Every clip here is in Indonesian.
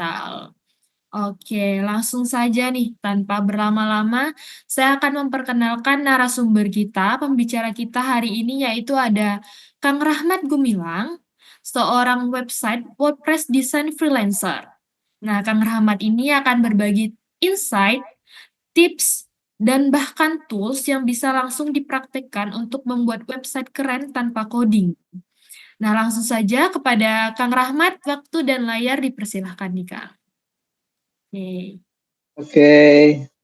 digital. Oke, langsung saja nih, tanpa berlama-lama, saya akan memperkenalkan narasumber kita, pembicara kita hari ini yaitu ada Kang Rahmat Gumilang, seorang website WordPress design freelancer. Nah, Kang Rahmat ini akan berbagi insight, tips, dan bahkan tools yang bisa langsung dipraktekkan untuk membuat website keren tanpa coding. Nah, langsung saja kepada Kang Rahmat, waktu dan layar dipersilahkan nih, Kang. Oke. Oke,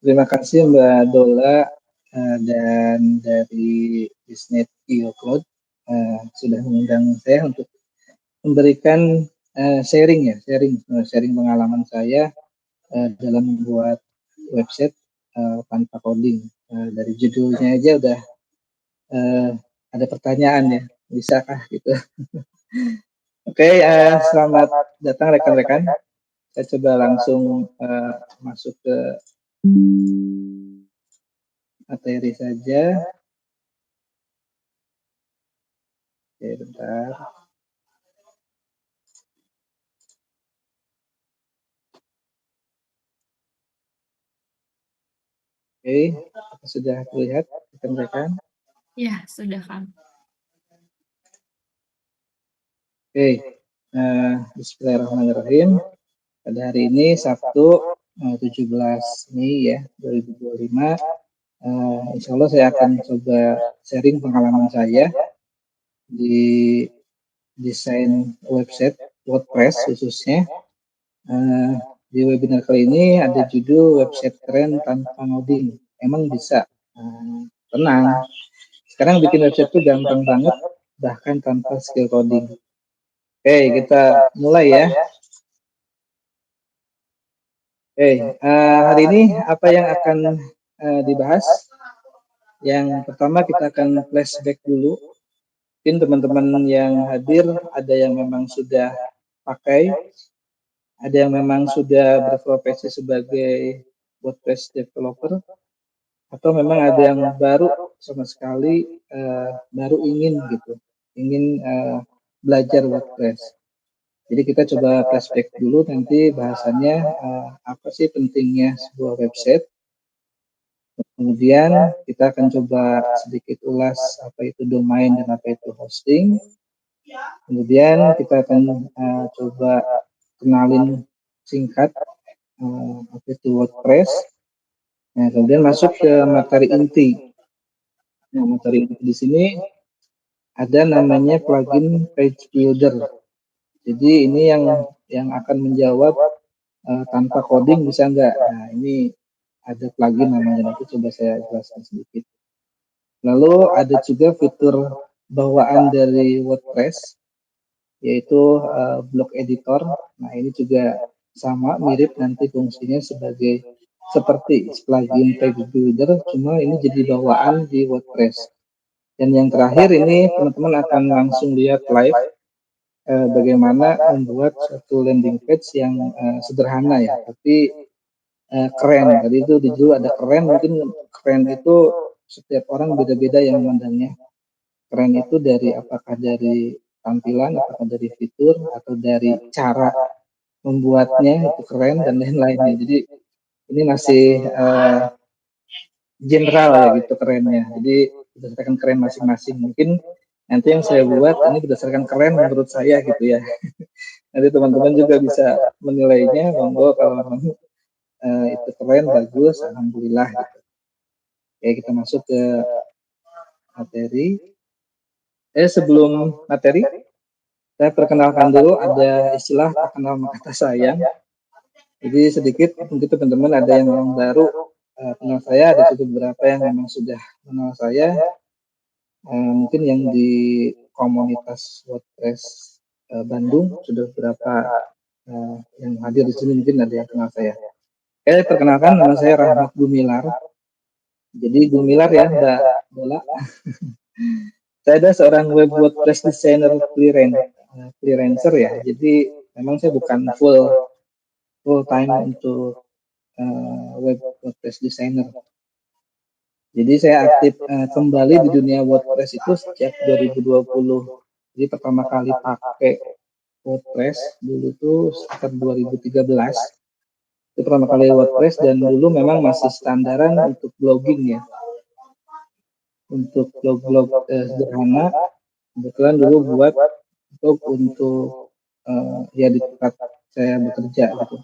terima kasih Mbak Dola dan dari Bisnet Cloud sudah mengundang saya untuk memberikan sharing pengalaman saya dalam membuat website tanpa coding. Dari judulnya aja udah ada pertanyaan ya, bisakah gitu? Oke, selamat datang rekan-rekan. Saya coba langsung masuk ke materi saja. Oke, bentar. Oke, sudah terlihat rekan-rekan? Ya, sudah, Kang. Oke, bismillahirrahmanirrahim. Pada hari ini Sabtu 17 Mei ya 2025. Insya Allah saya akan coba sharing pengalaman saya di desain website WordPress khususnya. Di webinar kali ini ada judul website keren tanpa ngoding. Emang bisa? Tenang. Sekarang bikin website itu gampang banget, bahkan tanpa skill coding. Oke, kita mulai ya. Oke, hari ini apa yang akan dibahas? Yang pertama kita akan flashback dulu. Mungkin teman-teman yang hadir ada yang memang sudah pakai, ada yang memang sudah berprofesi sebagai WordPress developer, atau memang ada yang baru sama sekali baru ingin belajar WordPress. Jadi kita coba flashback dulu, nanti bahasannya apa sih pentingnya sebuah website. Kemudian kita akan coba sedikit ulas apa itu domain dan apa itu hosting. Kemudian kita akan coba kenalin singkat apa itu WordPress. Nah, kemudian masuk ke materi inti. Nah, materi inti di sini ada namanya plugin page builder. Jadi ini yang akan menjawab tanpa coding bisa nggak? Nah, ini ada plugin namanya, nanti coba saya jelaskan sedikit. Lalu ada juga fitur bawaan dari WordPress, yaitu blog editor. Nah, ini juga sama, mirip nanti fungsinya seperti plugin page builder, cuma ini jadi bawaan di WordPress. Dan yang terakhir ini teman-teman akan langsung lihat live bagaimana membuat satu landing page yang sederhana ya, tapi keren. Tadi itu di judul ada keren, mungkin keren itu setiap orang beda-beda yang memandangnya. Keren itu apakah dari tampilan, apakah dari fitur, atau dari cara membuatnya itu keren dan lain-lainnya. Jadi ini masih general ya gitu kerennya. Jadi berdasarkan keren masing-masing. Mungkin nanti yang saya buat ini berdasarkan keren menurut saya gitu ya. Nanti teman-teman juga bisa menilainya, monggo kalau itu keren, bagus, alhamdulillah gitu. Oke, kita masuk ke materi. Sebelum materi, saya perkenalkan dulu, ada istilah tak kenal maka tak sayang. Jadi sedikit mungkin teman-teman ada yang memang baru kenal saya, ada juga beberapa yang memang sudah kenal saya. Mungkin yang di komunitas WordPress Bandung sudah beberapa yang hadir di sini, mungkin ada yang kenal saya. Perkenalkan, nama saya Rahmat Gumilar. Jadi Gumilar ya Mbak Bola. Saya adalah seorang web WordPress designer freelancer ya. Jadi memang saya bukan full time untuk web WordPress designer. Jadi saya aktif kembali di dunia WordPress itu sejak 2020. Jadi pertama kali pakai WordPress dulu tuh sekitar 2013. Itu pertama kali WordPress dan dulu memang masih standaran untuk blogging ya. Untuk blog-blog sederhana, kebetulan dulu buat untuk ya di tempat saya bekerja gitu.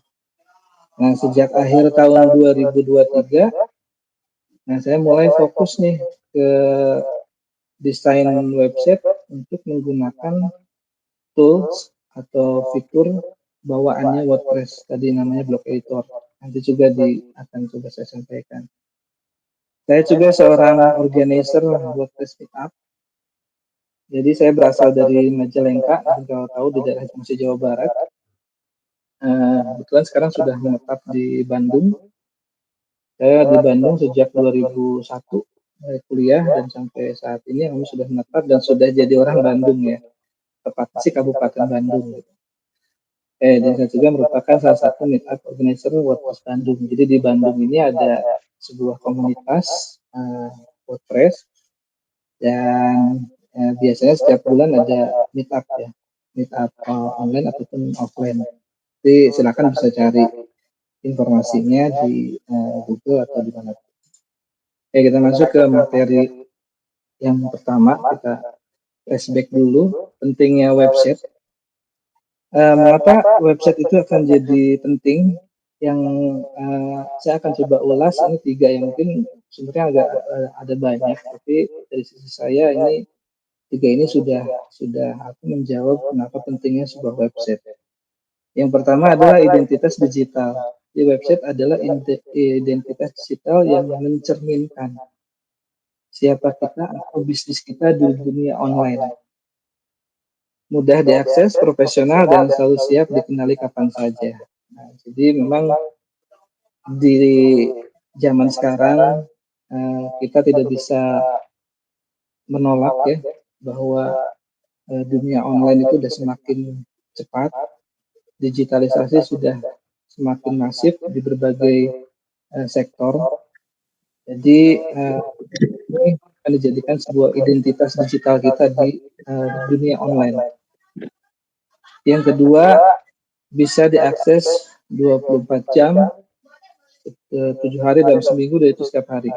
Nah, sejak akhir tahun 2023, nah saya mulai fokus nih ke desain website untuk menggunakan tools atau fitur bawaannya WordPress, tadi namanya Blog Editor. Nanti juga akan coba saya sampaikan. Saya juga seorang organizer WordPress Meetup. Jadi saya berasal dari Majalengka, mungkin kalau tahu di daerah Cimahi, Jawa Barat. Kebetulan sekarang sudah menetap di Bandung. Saya di Bandung sejak 2001 mulai kuliah dan sampai saat ini kami sudah menetap dan sudah jadi orang Bandung ya, tepatnya sih Kabupaten Bandung. Gitu. Dan saya juga merupakan salah satu meetup organizer WordPress Bandung. Jadi di Bandung ini ada sebuah komunitas WordPress dan biasanya setiap bulan ada meetup ya, meetup online ataupun offline. Jadi silakan bisa cari informasinya di Google atau di mana. Kita masuk ke materi yang pertama, kita flashback dulu pentingnya website. Mengapa website itu akan jadi penting? Yang saya akan coba ulas ini 3 yang mungkin sebenarnya agak ada banyak, tapi dari sisi saya ini 3 ini sudah aku menjawab kenapa pentingnya sebuah website. Yang pertama adalah identitas digital. Di website adalah identitas digital yang mencerminkan siapa kita atau bisnis kita di dunia online. Mudah diakses, profesional, dan selalu siap dikenali kapan saja. Nah, jadi memang di zaman sekarang kita tidak bisa menolak ya bahwa dunia online itu sudah semakin cepat, digitalisasi sudah semakin masif di berbagai sektor. Jadi ini akan dijadikan sebuah identitas digital kita di dunia online. Yang kedua, bisa diakses 24 jam, 7 hari dalam seminggu, dan itu setiap hari.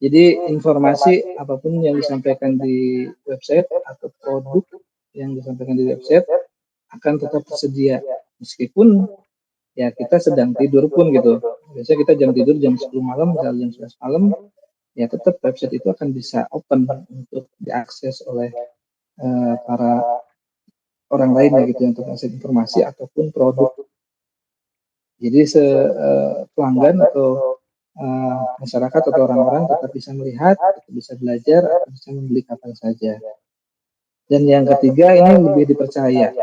Jadi informasi apapun yang disampaikan di website atau produk yang disampaikan di website akan tetap tersedia. Meskipun ya kita sedang tidur pun gitu. Biasanya kita jam tidur jam 10 malam, misalnya jam 11 malam, ya tetap website itu akan bisa open untuk diakses oleh para orang lain ya gitu untuk mengakses informasi ataupun produk. Jadi pelanggan atau masyarakat atau orang-orang tetap bisa melihat, tetap bisa belajar, atau bisa membeli kapan saja. Dan yang ketiga ini lebih dipercaya.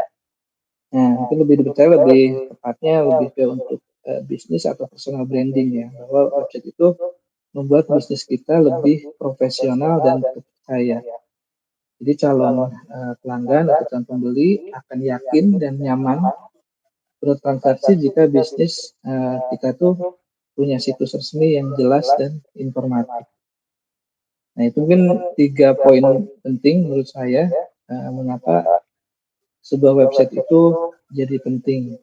Nah, mungkin lebih dipercaya, lebih tepatnya lebih ke untuk bisnis atau personal branding ya, bahwa website itu membuat bisnis kita lebih profesional dan terpercaya. Jadi calon pelanggan atau calon pembeli akan yakin dan nyaman bertransaksi jika bisnis kita tuh punya situs resmi yang jelas dan informatif. Nah, itu mungkin 3 poin penting menurut saya mengapa sebuah website itu jadi penting,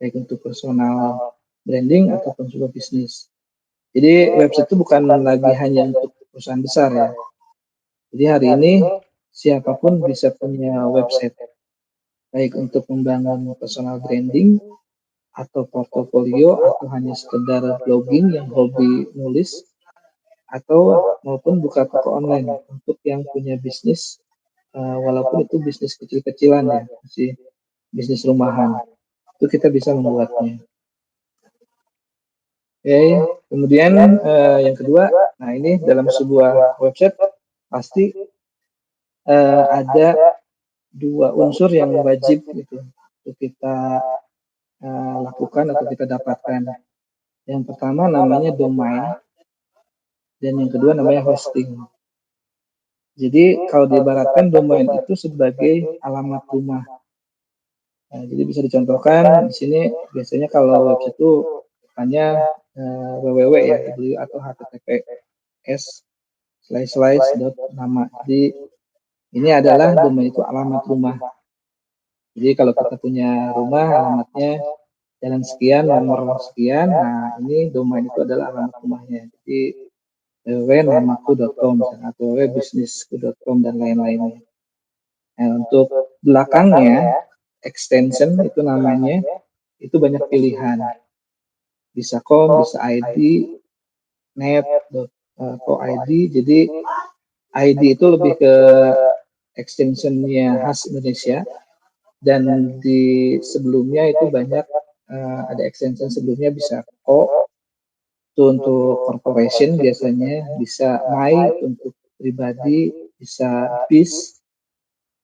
baik untuk personal branding ataupun sebuah bisnis. Jadi website itu bukan lagi hanya untuk perusahaan besar ya. Jadi hari ini siapapun bisa punya website, baik untuk membangun personal branding atau portofolio atau hanya sekedar blogging yang hobi nulis atau maupun buka toko online untuk yang punya bisnis walaupun itu bisnis kecil-kecilan ya, masih bisnis rumahan, itu kita bisa membuatnya. Kemudian yang kedua, nah ini dalam sebuah website pasti ada 2 unsur yang wajib gitu untuk kita lakukan atau kita dapatkan. Yang pertama namanya domain dan yang kedua namanya hosting. Jadi kalau diibaratkan domain itu sebagai alamat rumah. Nah, jadi bisa dicontohkan di sini biasanya kalau website itu hanya www ya, atau https://nama. Jadi ini adalah domain itu alamat rumah. Jadi kalau kita punya rumah, alamatnya jalan sekian, nomor sekian, nah ini domain itu adalah alamat rumahnya. Jadi www.namaku.com atau www.bisnisku.com dan lain-lainnya. Nah, untuk belakangnya, extension itu namanya, itu banyak pilihan. Bisa com, bisa ID, net, atau ID. Jadi ID itu lebih ke extensionnya khas Indonesia, dan di sebelumnya itu banyak ada extension sebelumnya, bisa co itu untuk corporation biasanya, bisa my itu untuk pribadi, bisa bis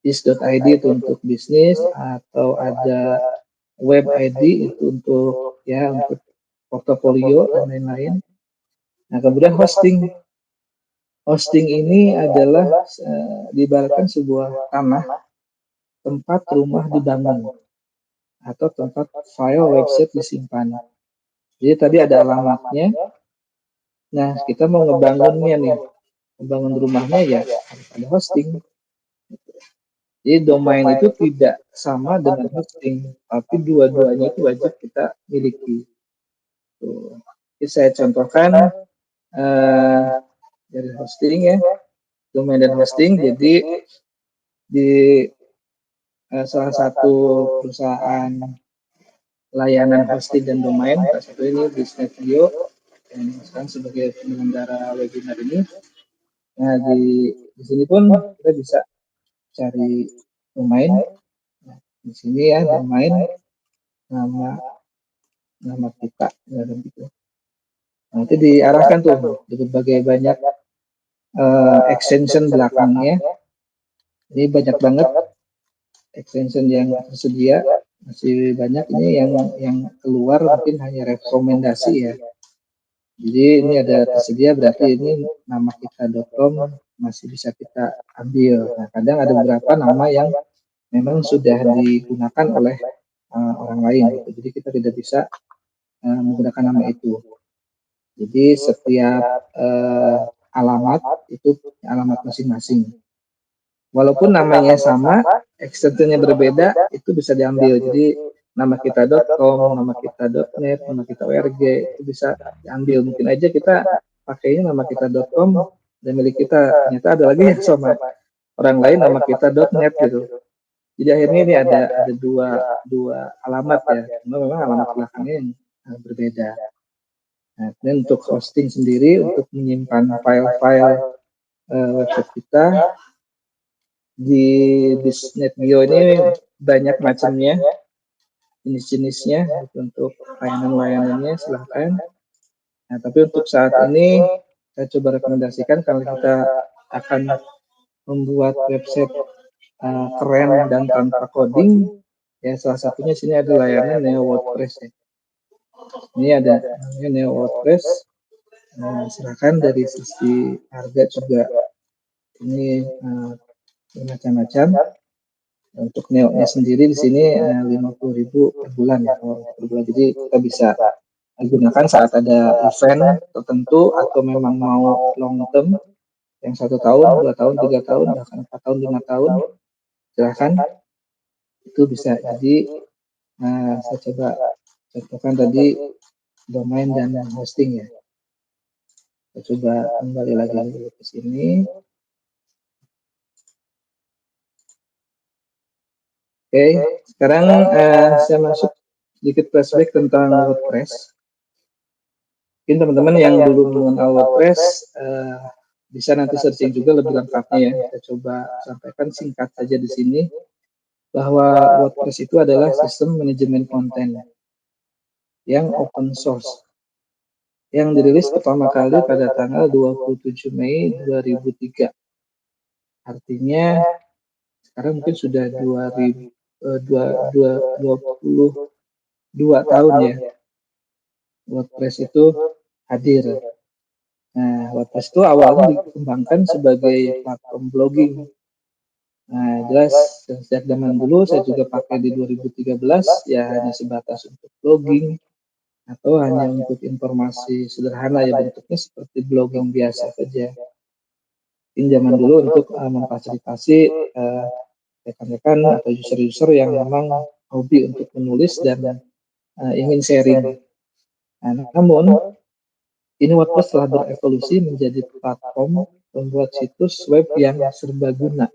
bis.id itu untuk bisnis, atau ada web ID itu untuk untuk portofolio dan lain-lain. Nah, kemudian hosting. Hosting ini adalah diibaratkan sebuah tanah tempat rumah dibangun atau tempat file website disimpan. Jadi tadi ada alamatnya. Nah, kita mau ngebangunnya nih, ngebangun rumahnya ya harus ada hosting. Jadi domain itu tidak sama dengan hosting, tapi dua-duanya itu wajib kita miliki. Tuh. Jadi saya contohkan dari hosting ya, domain dan hosting. Jadi di salah satu perusahaan layanan hosting dan domain, salah satu ini Bisnet Geo, yang sekarang sebagai penyelenggara webinar ini. Nah, di sini pun kita bisa cari domain. Nah, di sini ya domain, nama kita dan gitu. Nanti diarahkan tuh di berbagai banyak extension belakangnya. Ini banyak banget extension yang tersedia, masih banyak. Ini yang keluar mungkin hanya rekomendasi ya. Jadi ini ada tersedia, berarti ini nama kita.com masih bisa kita ambil. Nah, kadang ada beberapa nama yang memang sudah digunakan oleh orang lain gitu. Jadi kita tidak bisa menggunakan nama itu. Jadi setiap alamat itu alamat masing-masing. Walaupun namanya sama, extensionnya berbeda, itu bisa diambil. Jadi nama kita.com, nama kita.net, nama kita org, itu bisa diambil. Mungkin aja kita pakainya nama kita.com dan milik kita. Ternyata ada lagi yang sama orang lain nama kita.net gitu. Jadi akhirnya ini ada dua alamat ya. Cuma memang alamat belakangnya yang berbeda. Nah, ini untuk hosting sendiri, untuk menyimpan file-file website kita. Di Bisnet Geo ini banyak macamnya, jenis-jenisnya, untuk layanan-layanannya silahkan. Nah, tapi untuk saat ini saya coba rekomendasikan kalau kita akan membuat website keren dan tanpa coding, ya salah satunya sini ada layanan Neo WordPress ya. Ini ada Neo WordPress. Nah, silakan dari sisi harga juga ini macam-macam. Untuk Neo-nya sendiri di sini 50.000 per bulan ya, per bulan. Jadi kita bisa gunakan saat ada event tertentu atau memang mau long term yang 1 tahun, 2 tahun, 3 tahun, bahkan 4 tahun, 5 tahun, silahkan itu bisa. Jadi saya coba contohkan tadi domain dan hosting ya. Saya coba kembali lagi ke sini. Oke, sekarang saya masuk sedikit flashback tentang WordPress. Mungkin teman-teman yang belum mengenal WordPress bisa nanti searching juga lebih lengkapnya ya. Saya coba sampaikan singkat saja di sini bahwa WordPress itu adalah sistem manajemen konten yang open source yang dirilis pertama kali pada tanggal 27 Mei 2003. Artinya sekarang mungkin sudah 22 tahun ya WordPress itu hadir. Nah, WordPress itu awalnya dikembangkan sebagai platform blogging. Nah, jelas sejak zaman dulu saya juga pakai di 2013 ya hanya sebatas untuk blogging atau hanya untuk informasi sederhana ya, bentuknya seperti blogging biasa saja. Ini zaman dulu untuk memfasilitasi rekan-rekan atau user-user yang memang hobi untuk menulis dan ingin sharing. Nah, namun ini WordPress telah berevolusi menjadi platform pembuat situs web yang serbaguna,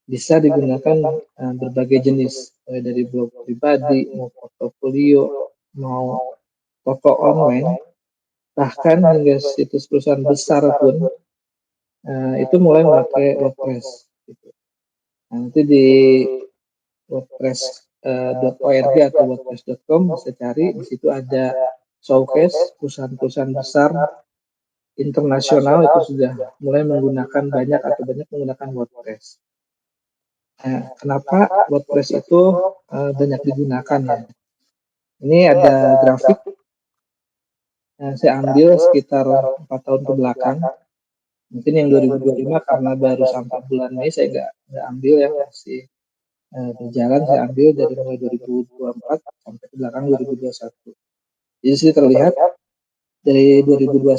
bisa digunakan berbagai jenis, mulai dari blog pribadi, mau portofolio, mau toko online, bahkan hingga situs perusahaan besar pun itu mulai memakai WordPress. Gitu. Nah, nanti di WordPress.org atau WordPress.com bisa cari, di situ ada showcase perusahaan-perusahaan besar internasional itu sudah mulai menggunakan banyak menggunakan WordPress. Nah, kenapa WordPress itu banyak digunakan ya? Ini ada grafik yang saya ambil sekitar 4 tahun ke belakang. Mungkin yang 2025 karena baru sampai bulan Mei saya nggak ambil ya, masih berjalan. Saya ambil dari mulai 2024 sampai ke belakang 2021. Jadi sih terlihat dari 2021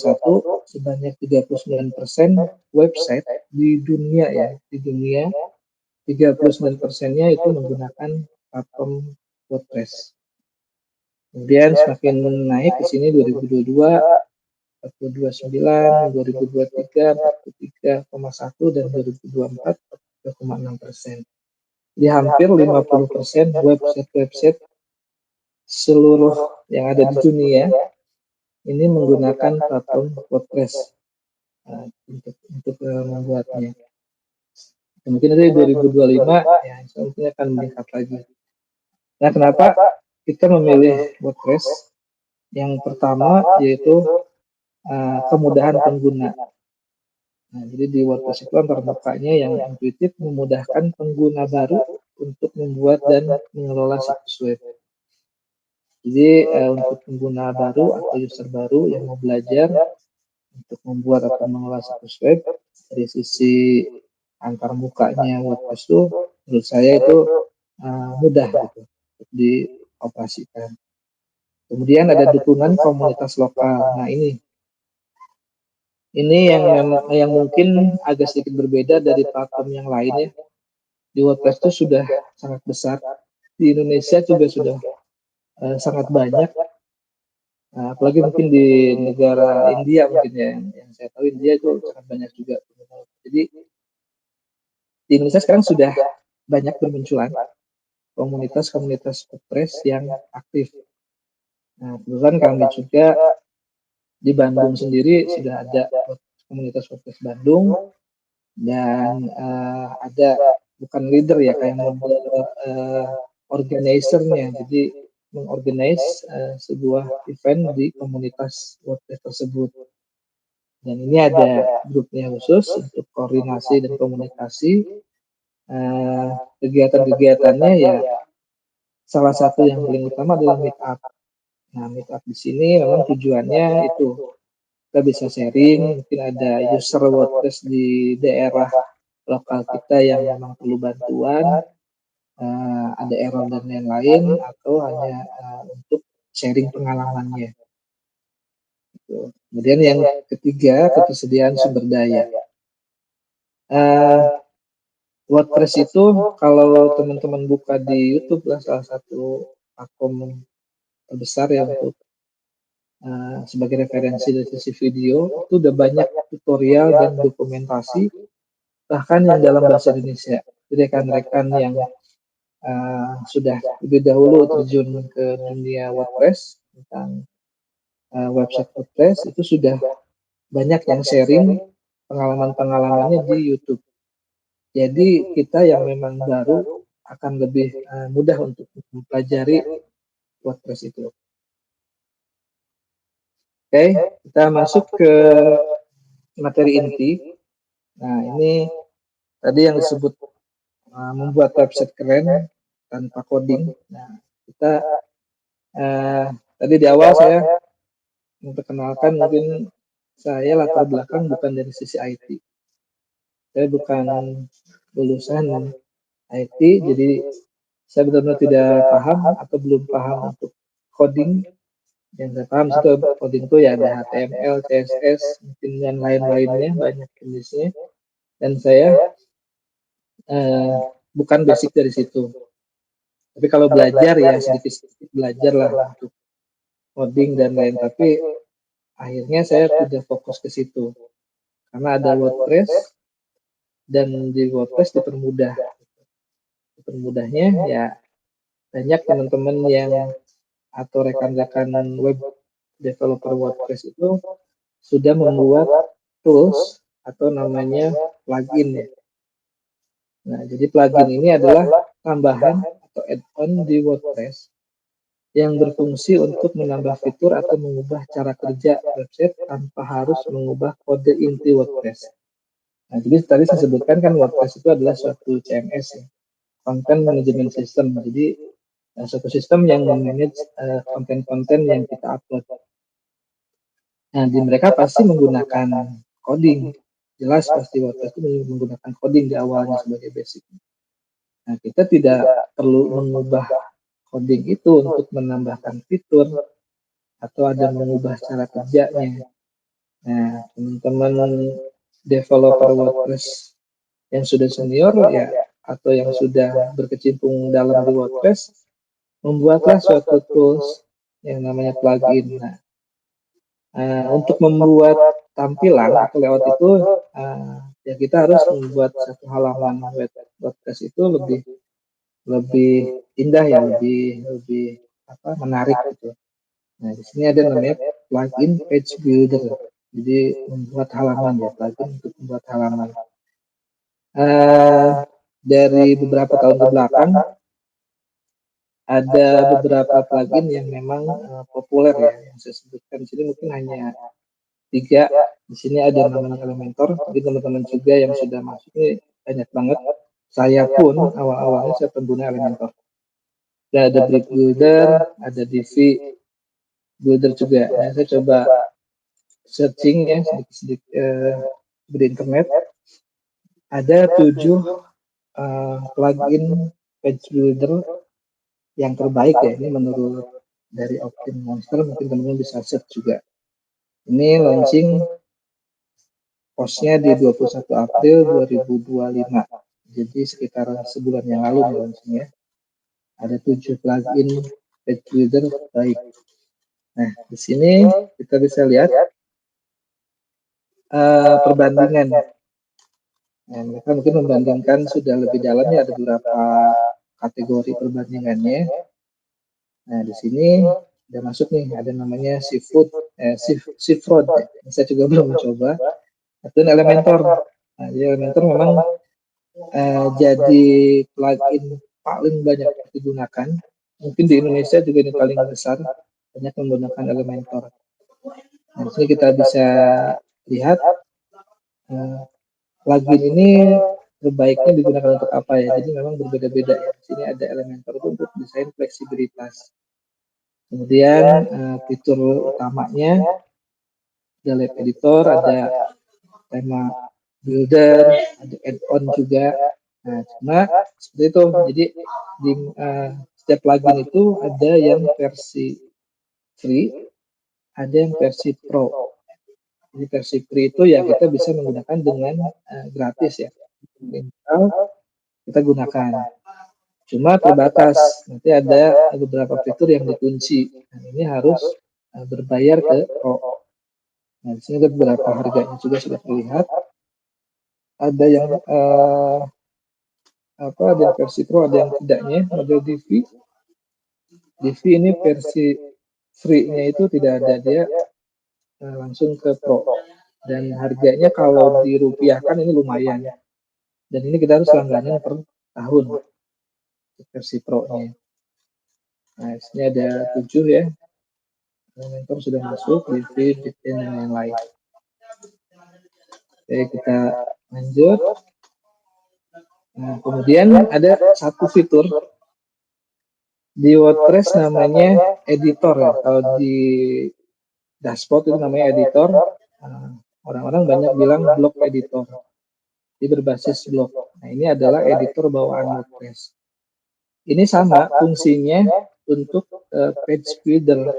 sebanyak 39% website di dunia ya, di dunia 39%-nya itu menggunakan platform WordPress. Kemudian semakin naik di sini 2022, 49, 2023, 43,1 dan 2024 43,6%. Jadi hampir 50% website-website seluruh yang ada di dunia ini menggunakan platform WordPress untuk membuatnya. Mungkin nanti 2025 ya mungkin akan meningkat lagi. Nah, kenapa kita memilih WordPress? Yang pertama yaitu kemudahan pengguna. Nah, jadi di WordPress itu antar mukanya yang intuitif memudahkan pengguna baru untuk membuat dan mengelola situs web. Jadi untuk pengguna baru atau user baru yang mau belajar untuk membuat atau mengelola situs web, dari sisi antar mukanya WordPress itu menurut saya itu mudah gitu untuk dioperasikan. Kemudian ada dukungan komunitas lokal. Nah, ini yang mungkin agak sedikit berbeda dari platform yang lain ya. Di WordPress itu sudah sangat besar. Di Indonesia juga sudah sangat banyak. Nah, apalagi mungkin di negara India mungkin ya, yang saya tahu India itu sangat banyak juga. Jadi di Indonesia sekarang sudah banyak bermunculan komunitas-komunitas WordPress yang aktif. Nah, kebetulan kami juga di Bandung sendiri sudah ada komunitas WordPress Bandung, dan ada bukan leader ya, kayak model organizer-nya, jadi mengorganize sebuah event di komunitas WordPress tersebut. Dan ini ada grupnya khusus untuk koordinasi dan komunikasi. Kegiatan-kegiatannya ya salah satu yang paling utama adalah meet up. Nah, meet up di sini memang tujuannya itu kita bisa sharing, mungkin ada user WordPress di daerah lokal kita yang memang perlu bantuan, ada error dan lain-lain, atau hanya untuk sharing pengalamannya. Gitu. Kemudian yang ketiga, ketersediaan sumber daya. WordPress itu kalau teman-teman buka di YouTube lah, salah satu platform terbesar ya untuk sebagai referensi dari sisi video, itu udah banyak tutorial dan dokumentasi bahkan yang dalam bahasa Indonesia. Jadi rekan-rekan yang sudah lebih dahulu terjun ke dunia WordPress tentang website WordPress itu sudah banyak yang sharing pengalaman-pengalamannya di YouTube. Jadi kita yang memang baru akan lebih mudah untuk mempelajari WordPress itu. Oke, kita masuk ke materi inti. Nah, ini tadi yang disebut membuat website keren tanpa coding. Nah, kita tadi di awal saya memperkenalkan mungkin saya latar belakang bukan dari sisi IT. Saya bukan lulusan IT, jadi saya benar-benar tidak paham atau belum paham untuk coding. Yang saya paham itu coding itu ya ada HTML, CSS, mungkin dan lain-lainnya, banyak jenisnya. Dan saya bukan basic dari situ. Tapi kalau belajar ya sedikit-sedikit belajar lah untuk coding dan lain. Tapi akhirnya saya tidak fokus ke situ karena ada WordPress dan di WordPress dipermudahnya ya banyak teman-teman yang atau rekan-rekan web developer WordPress itu sudah membuat tools atau namanya plugin ya. Nah, jadi plugin ini adalah tambahan atau add-on di WordPress yang berfungsi untuk menambah fitur atau mengubah cara kerja website tanpa harus mengubah kode inti WordPress. Nah, jadi tadi saya sebutkan kan WordPress itu adalah suatu CMS ya, Content Management System. Jadi suatu sistem yang memanage konten-konten yang kita upload. Nah, di mereka pasti menggunakan coding. Jelas pasti WordPress itu menggunakan coding di awalnya sebagai basic. Nah, kita tidak perlu mengubah coding itu untuk menambahkan fitur atau ada mengubah cara kerjanya. Nah, teman-teman developer WordPress yang sudah senior ya atau yang sudah berkecimpung dalam di WordPress membuatlah suatu tools yang namanya plugin. Nah, untuk membuat tampilan atau layout itu ya kita harus membuat satu halaman WordPress itu lebih lebih indah ya, lebih lebih menarik gitu. Nah, di sini ada namanya plugin page builder. Jadi membuat halaman ya, plugin untuk membuat halaman. Dari beberapa tahun ke belakang ada beberapa plugin yang memang populer ya, yang saya sebutkan di sini mungkin hanya 3. Di sini ada namanya Elementor, tapi teman-teman juga yang sudah masuk ini banyak banget. Saya pun awal-awalnya saya pengguna Elementor. Dan ada Brick Builder, ada DV Builder juga. Nah, saya coba searching ya sedikit-sedikit di internet. Ada 7 plugin page builder yang terbaik ya. Ini menurut dari Optim Monster, mungkin teman-teman bisa search juga. Ini launching postnya di 21 April 2025. Jadi sekitar sebulan yang lalu nih launchingnya. Ada 7 plugin page builder baik. Nah, di sini kita bisa lihat perbandingan. Nah, mereka mungkin membandingkan sudah lebih dalamnya ada beberapa kategori perbandingannya. Nah, di sini udah masuk nih, ada namanya Seafront ya. Saya juga belum mencoba. Dan Elementor. Nah, jadi Elementor memang jadi plugin paling banyak digunakan. Mungkin di Indonesia juga ini paling besar, banyak menggunakan Elementor. Nah, di sini kita bisa lihat plugin ini terbaiknya digunakan untuk apa ya. Jadi memang berbeda-beda ya. Di sini ada Elementor itu untuk desain fleksibilitas. Kemudian fitur utamanya ada Lab Editor, ada tema builder, ada add-on juga. Nah, cuma seperti itu. Jadi di setiap plugin itu ada yang versi free, ada yang versi pro. Jadi versi free itu ya kita bisa menggunakan dengan gratis ya. Kita gunakan. Cuma terbatas. Nanti ada beberapa fitur yang dikunci. Nah, ini harus berbayar ke pro. Nah, di sini ada beberapa harganya juga sudah terlihat. Ada yang ada yang versi pro, ada yang tidaknya. Model DV. DV ini versi free-nya itu tidak ada, dia langsung ke pro. Dan harganya kalau dirupiahkan ini lumayan. Dan ini kita harus langganan per tahun versi pro-nya. Nah, di sini ada 7 ya. Elementor sudah masuk, DV, Bitcoin, dan lain-lain. Oke, kita lanjut. Nah, kemudian ada satu fitur di WordPress namanya editor ya. Kalau di dashboard itu namanya editor. Orang-orang banyak bilang blog editor. Ini berbasis blog. Nah, ini adalah editor bawaan WordPress. Ini sama fungsinya untuk page builder.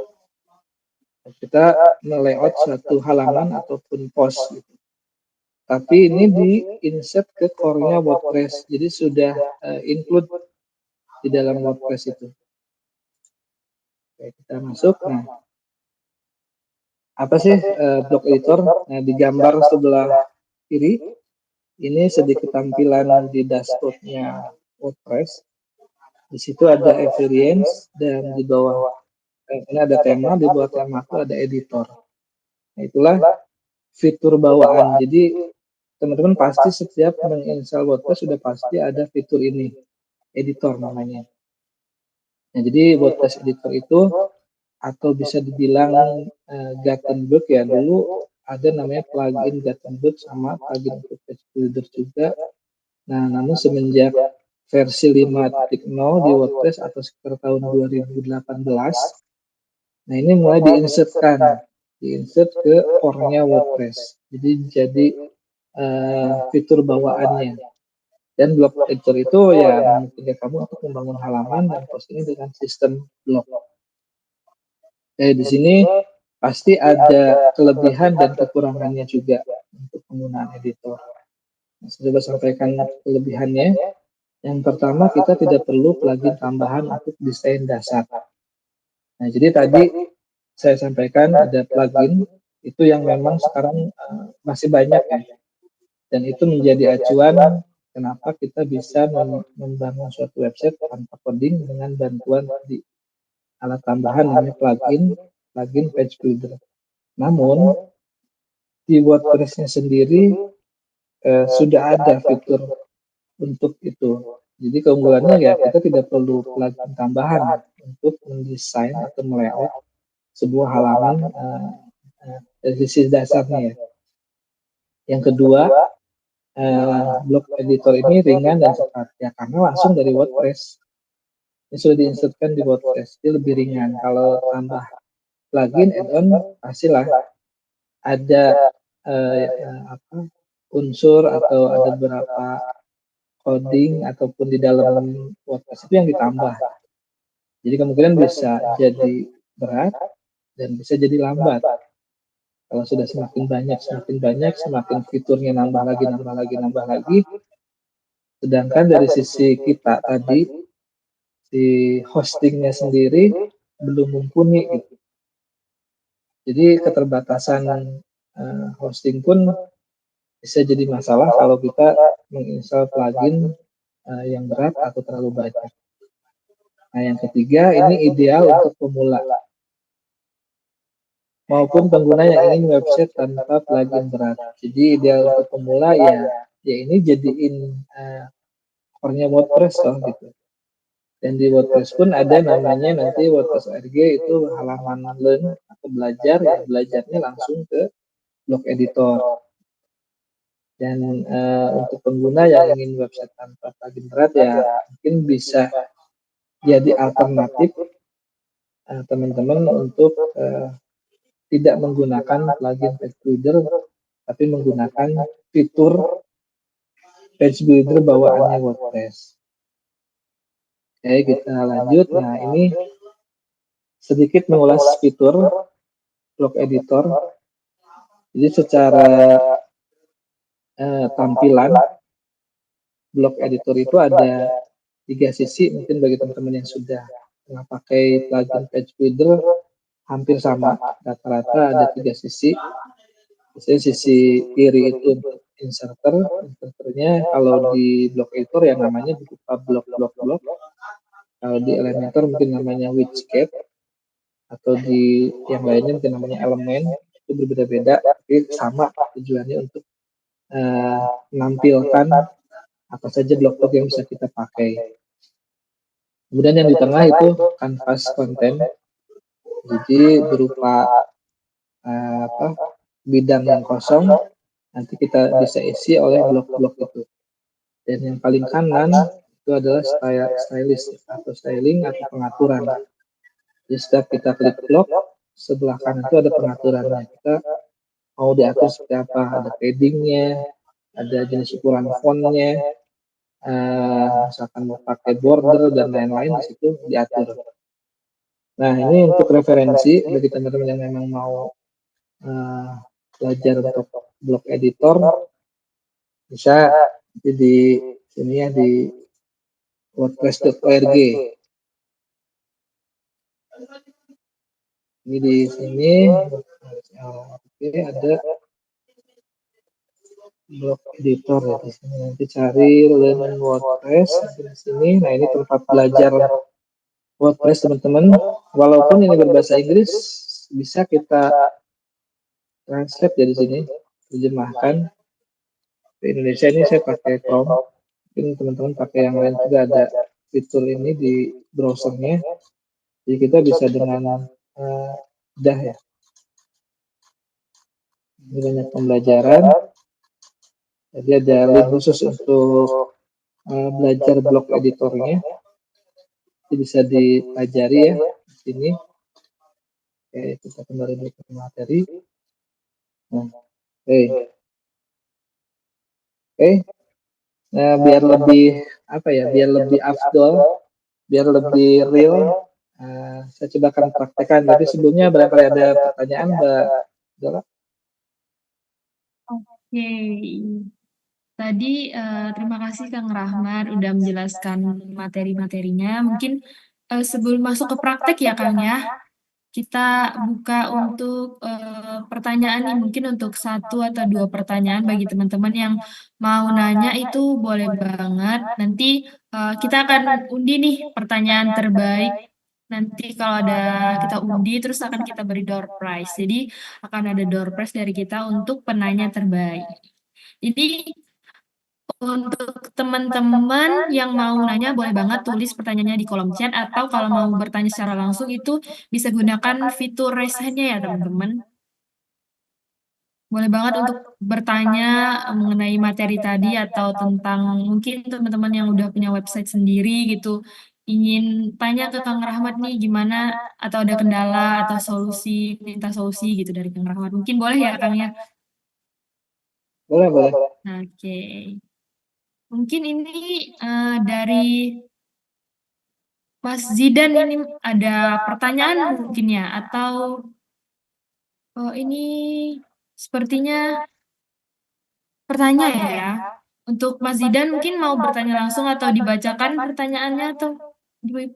Kita melayout suatu halaman ataupun post gitu. tapi ini di-insert ke core-nya WordPress. Jadi sudah include di dalam WordPress itu. Oke, kita masuk. Nah, apa sih blog editor? Nah, di gambar sebelah kiri ini sedikit tampilan di dashboardnya WordPress. Di situ ada experience dan di bawah ini ada tema, di bawah tema itu ada editor. Nah, itulah fitur bawaan. Jadi teman-teman pasti setiap menginstal WordPress sudah pasti ada fitur ini, editor namanya. Nah, jadi WordPress editor itu atau bisa dibilang Gutenberg ya, dulu ada namanya plugin Gutenberg sama plugin untuk page builder juga. Nah, namun semenjak versi 5.0 di WordPress atau sekitar tahun 2018, nah ini mulai diinsert ke core-nya WordPress. Jadi fitur bawaannya. Dan blog editor itu ya memungkinkan kamu untuk membangun halaman dan posting dengan sistem blog. Jadi di sini pasti ada kelebihan dan kekurangannya juga untuk penggunaan editor. Nah, saya coba sampaikan kelebihannya. Yang pertama, kita tidak perlu plugin tambahan untuk desain dasar. Nah, jadi tadi saya sampaikan ada plugin itu yang memang sekarang masih banyak ya. Dan itu menjadi acuan kenapa kita bisa membangun suatu website tanpa coding dengan bantuan di alat tambahan namanya plugin page builder. Namun di WordPress-nya sendiri sudah ada fitur untuk itu. Jadi keunggulannya ya kita tidak perlu plugin tambahan untuk mendesain atau melayout sebuah halaman dari sisi dasarnya ya. Yang kedua, blog editor ini ringan dan cepat ya karena langsung dari WordPress. Ini sudah diinsertkan di WordPress, dia lebih ringan. Kalau tambah plugin add-on pastilah ada apa unsur atau ada beberapa coding ataupun di dalam WordPress itu yang ditambah. Jadi kemungkinan bisa jadi berat dan bisa jadi lambat. Kalau sudah semakin banyak, semakin fiturnya nambah lagi. Sedangkan dari sisi kita tadi, si hostingnya sendiri belum mumpuni gitu. Jadi keterbatasan hosting pun bisa jadi masalah kalau kita menginstal plugin yang berat atau terlalu banyak. Nah, yang ketiga ini ideal untuk pemula maupun pengguna yang ingin website tanpa plugin berat. Jadi ideal untuk pemula ya ini jadiin core-nya WordPress toh gitu. Dan di WordPress pun ada namanya nanti WordPress ORG itu halaman learn atau belajar ya belajarnya langsung ke blog editor. Dan untuk pengguna yang ingin website tanpa plugin berat ya mungkin bisa jadi alternatif teman-teman untuk tidak menggunakan plugin page builder tapi menggunakan fitur page builder bawaannya WordPress. Oke, kita lanjut. Nah, ini sedikit mengulas fitur blog editor. Jadi secara tampilan blog editor itu ada 3 sisi. Mungkin bagi teman-teman yang sudah pernah pakai plugin page builder hampir sama. Rata-rata ada 3 sisi. Misalnya sisi kiri itu untuk inserternya kalau di blog editor yang namanya berupa blok. Kalau di Elementor mungkin namanya widget atau di yang lainnya mungkin namanya elemen, itu berbeda-beda tapi sama tujuannya untuk menampilkan apa saja blok-blok yang bisa kita pakai. Kemudian yang di tengah itu kanvas konten, jadi berupa bidang yang kosong nanti kita bisa isi oleh blok-blok itu. Dan yang paling kanan itu adalah styling atau pengaturan. Jadi setiap kita klik blok, sebelah kanan itu ada pengaturannya. Kita mau diatur seperti apa, ada paddingnya, ada jenis ukuran fontnya, misalkan mau pakai border dan lain-lain di situ diatur. Nah, ini untuk referensi bagi teman-teman yang memang mau belajar untuk blog editor. bisa nanti di sini ya di wordpress.org. Ini di sini oke, ada blog editor ya di sini. Nanti cari Learn WordPress di sini. Nah, ini tempat belajar WordPress teman-teman. Walaupun ini berbahasa Inggris, bisa kita translate dari sini, terjemahkan ke Indonesia. Ini saya pakai Chrome. Mungkin teman-teman pakai yang lain juga ada fitur ini di browsernya. Jadi kita bisa dengan mudah ya. Ini banyak pembelajaran. Jadi ada link khusus untuk belajar blog editornya. Itu bisa dipelajari ya di sini. Oke, kita kembali ke materi. Nah, oke. Nah, biar lebih apa ya? Biar lebih afdol, biar lebih real. Saya coba akan praktekkan. Tapi sebelumnya barangkali ada pertanyaan, Mbak Dola? Oke. Tadi terima kasih Kang Rahmat udah menjelaskan materi-materinya. Mungkin sebelum masuk ke praktek ya Kang ya, kita buka untuk pertanyaan nih, mungkin untuk satu atau dua pertanyaan bagi teman-teman yang mau nanya itu boleh banget. Nanti kita akan undi nih pertanyaan terbaik. Nanti kalau ada kita undi, terus akan kita beri door prize. Jadi akan ada door prize dari kita untuk penanya terbaik. Jadi untuk teman-teman yang mau nanya boleh banget tulis pertanyaannya di kolom chat atau kalau mau bertanya secara langsung itu bisa gunakan fitur raise hand-nya ya teman-teman. Boleh banget untuk bertanya mengenai materi tadi atau tentang mungkin teman-teman yang udah punya website sendiri gitu ingin tanya ke Kang Rahmat nih gimana atau ada kendala atau solusi minta solusi gitu dari Kang Rahmat. Mungkin boleh ya Kang ya. Boleh, boleh. Oke. Mungkin ini dari Mas Zidan ini ada pertanyaan mungkin ya atau ini sepertinya pertanyaan ya. Untuk Mas Zidan mungkin mau bertanya langsung atau dibacakan pertanyaannya atau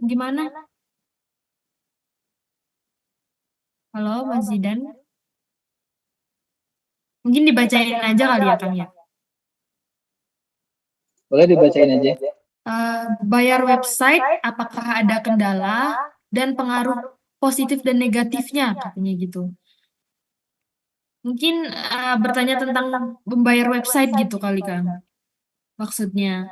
gimana? Halo Mas Zidan. Mungkin dibacain aja kali ya Kang ya. Boleh dibacain aja. Bayar website apakah ada kendala dan pengaruh positif dan negatifnya katanya gitu. Mungkin bertanya tentang membayar website gitu kali Kang. Maksudnya.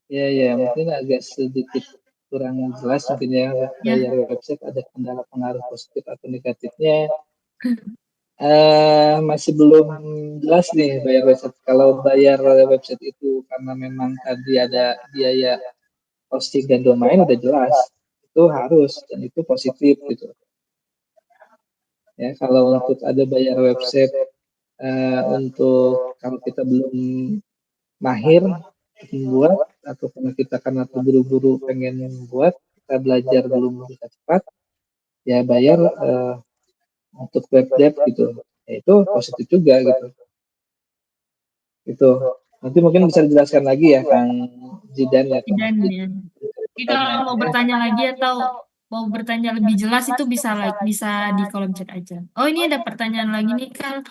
Ya, ya, mungkin agak sedikit kurang jelas mungkin ya, bayar Ya. website ada kendala pengaruh positif atau negatifnya. Masih belum jelas nih bayar website. Kalau bayar website itu karena memang tadi ada biaya hosting dan domain udah jelas. Itu harus dan itu positif gitu. Ya, kalau untuk ada bayar website untuk kalau kita belum mahir membuat atau karena terburu-buru pengen membuat, kita belajar belum bisa cepat, ya bayar untuk web dev gitu. Ya, itu positif juga gitu. Itu. Nanti mungkin bisa dijelaskan lagi ya Kang Zidan ya Kang Dan Masjid ya. Jadi kalau mau pertanyaannya. bertanya lagi atau mau bertanya lebih jelas itu bisa bisa di kolom chat aja. Oh ini ada pertanyaan lagi nih Kang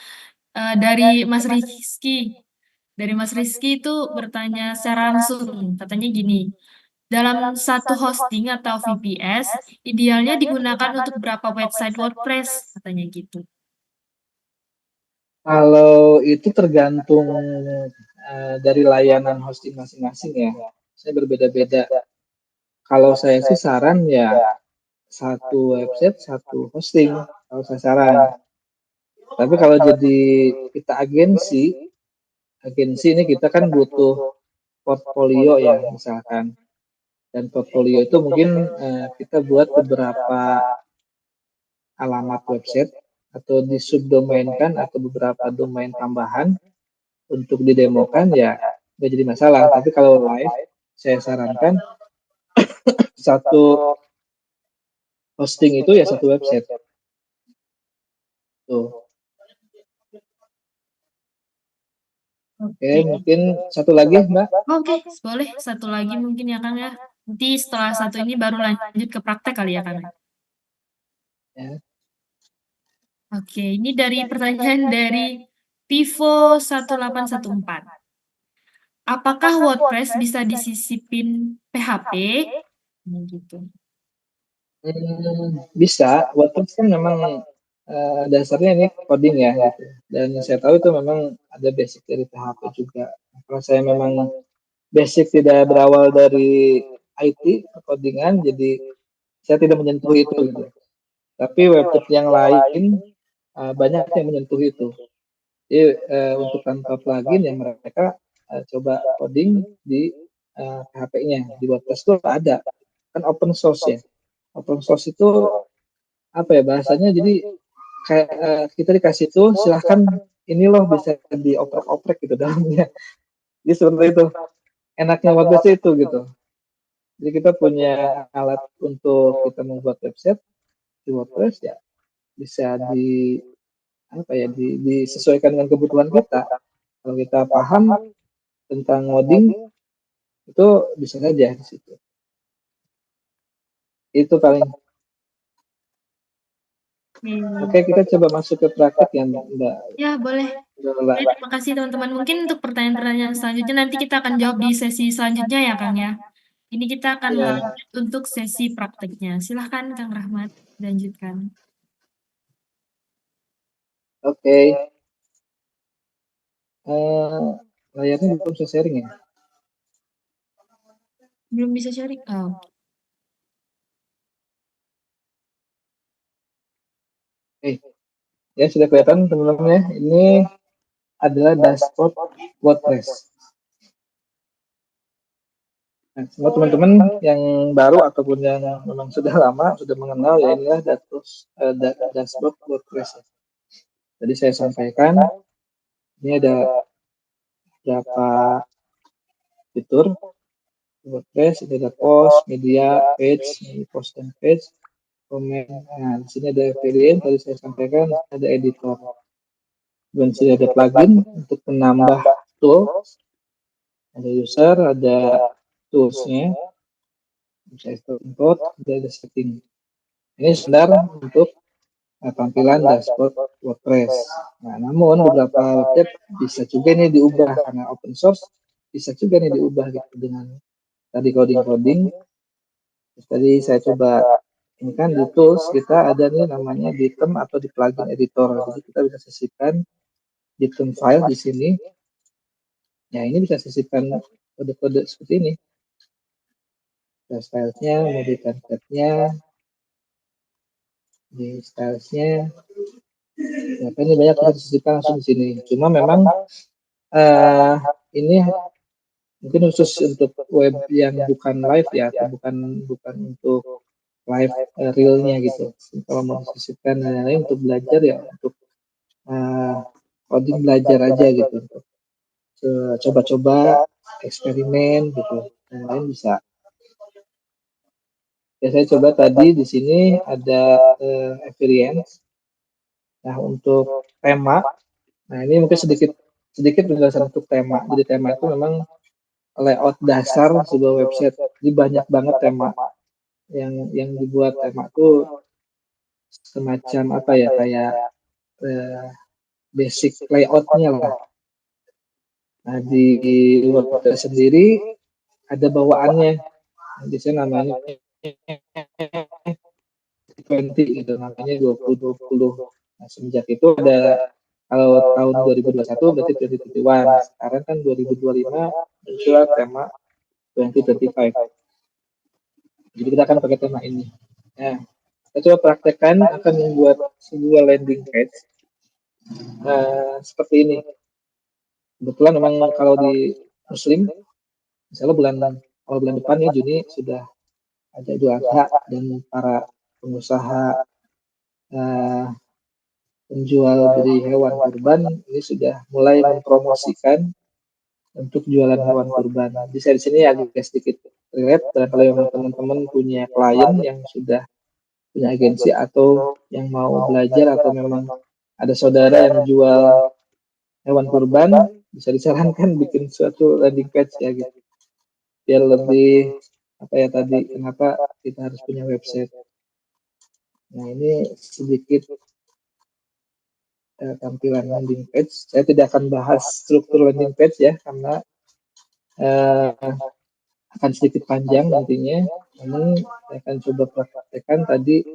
dari Mas Rizky. Dari Mas Rizky itu bertanya secara langsung. Katanya gini, dalam satu hosting atau VPS, idealnya digunakan untuk berapa website WordPress? Katanya gitu. Kalau itu tergantung dari layanan hosting masing-masing ya. Saya berbeda-beda. Kalau saya sih saran ya satu website, satu hosting. Kalau saya saran. Tapi kalau jadi kita agensi ini kita kan butuh portfolio ya misalkan. Dan portfolio itu mungkin kita buat beberapa alamat website atau disubdomainkan atau beberapa domain tambahan untuk didemokan ya nggak jadi masalah. Tapi kalau live saya sarankan satu hosting itu ya satu website. Tuh. Oke, Oke. mungkin satu lagi, Mbak. Oke, boleh satu lagi mungkin ya Kang ya. Nanti setelah satu ini baru lanjut ke praktek kali ya Kang ya? Ya. Oke, ini dari pertanyaan dari Vivo1814. Apakah WordPress bisa disisipin PHP? Gitu. Bisa. WordPress kan memang dasarnya ini coding ya gitu. Dan saya tahu itu memang ada basic dari PHP juga. Kalau saya memang basic tidak berawal dari IT, codingan, jadi saya tidak menyentuh itu gitu. Tapi website yang lain banyak yang menyentuh itu. Jadi untuk tanpa plugin ya mereka coba coding di PHP-nya. Di WordPress itu ada. Kan open source ya. Open source itu apa ya bahasanya, jadi kayak kita dikasih itu silahkan ini loh bisa dioprek-oprek gitu dalamnya. Jadi seperti itu. Enaknya WordPress itu gitu. Jadi kita punya alat untuk kita membuat website di WordPress ya bisa apa ya disesuaikan dengan kebutuhan kita. Kalau kita paham tentang ngoding itu bisa saja di situ. Itu paling. Oke, kita coba masuk ke praktik ya Mbak Ya, boleh. Lola. Ya, terima kasih teman-teman. Mungkin untuk pertanyaan-pertanyaan selanjutnya nanti kita akan jawab di sesi selanjutnya ya Kang ya. Ini kita akan Ya, lanjut untuk sesi prakteknya. Silahkan Kang Rahmat, lanjutkan. oke. Layarnya belum bisa sharing ya. Belum bisa sharing? Oh. Eh, ya sudah kelihatan teman-teman ya. Ini adalah dashboard WordPress. Nah, semua teman-teman yang baru ataupun yang memang sudah lama sudah mengenal ya inilah dashboard WordPress. Tadi saya sampaikan ini ada beberapa fitur WordPress, ini ada post, media, page, post dan page, komen. Nah, di sini ada affiliate, tadi saya sampaikan ada editor. Dan sini ada plugin untuk menambah tools, ada user, ada toolsnya, bisa import, ada setting. Ini standar untuk tampilan dashboard WordPress. Nah, namun beberapa website bisa juga nih diubah karena open source, bisa juga nih diubah gitu dengan tadi coding-coding. Terus tadi saya coba ini kan di tools kita ada nih namanya di theme atau di plugin editor. Jadi kita bisa sisipkan di theme file di sini. Ya ini bisa sisipkan kode-kode seperti ini. Ada stylesnya, mau di template-nya, di stylesnya. Ya, kan ini banyak kita sisipkan langsung di sini. Cuma memang ini mungkin khusus untuk web yang bukan live ya, atau bukan bukan untuk live realnya gitu. Kalau mau disisipkan dan lain-lain untuk belajar ya untuk coding belajar aja gitu untuk coba-coba eksperimen gitu dan lain bisa. Ya saya coba tadi di sini ada experience. Nah untuk tema, nah ini mungkin sedikit sedikit penjelasan untuk tema. Jadi tema itu memang layout dasar sebuah website. Jadi banyak banget tema yang dibuat tema itu semacam apa ya kayak eh, basic layoutnya lah. Nah di WordPress sendiri ada bawaannya. Di sini namanya 20 gitu, namanya 2020. Nah, semenjak itu ada kalau tahun 2021 berarti 2021. Sekarang kan 2025 muncul tema 2025. Jadi kita akan pakai tema ini. Nah, kita coba praktekkan akan membuat sebuah landing page seperti ini. Kebetulan memang kalau di Muslim, misalnya bulan depan ya Juni sudah ada Idul Adha dan para pengusaha uh, penjual dari hewan kurban ini sudah mulai mempromosikan untuk jualan hewan kurban. Jadi saya di sini agak sedikit relate dan kalau memang teman-teman punya klien yang sudah punya agensi atau yang mau belajar atau memang ada saudara yang jual hewan kurban, bisa disarankan bikin suatu landing page ya gitu. Biar lebih apa ya tadi kenapa kita harus punya website. Nah ini sedikit tampilan landing page. Saya tidak akan bahas struktur landing page ya karena uh, akan sedikit panjang nantinya. Namun saya akan coba praktekkan tadi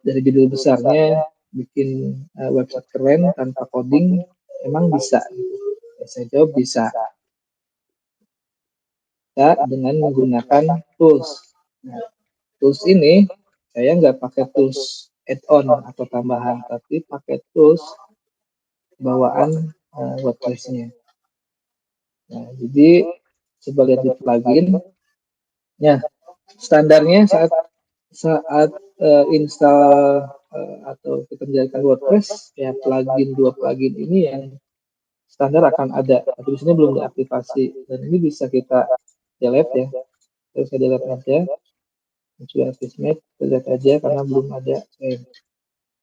dari judul besarnya bikin website keren tanpa coding emang bisa. Ya, saya jawab bisa. Bisa dengan menggunakan tools. Nah, tools ini saya nggak pakai tools add-on atau tambahan, tapi pakai tools bawaan WordPress-nya. Nah, jadi coba lihat di plugin. Ya, standarnya saat saat install atau kita menjalankan WordPress, ya plugin dua plugin ini yang standar akan ada. Tapi di sini belum diaktifasi dan ini bisa kita delete ya. Terus saya delete aja. Sudah aktifnya, kita lihat aja karena belum ada.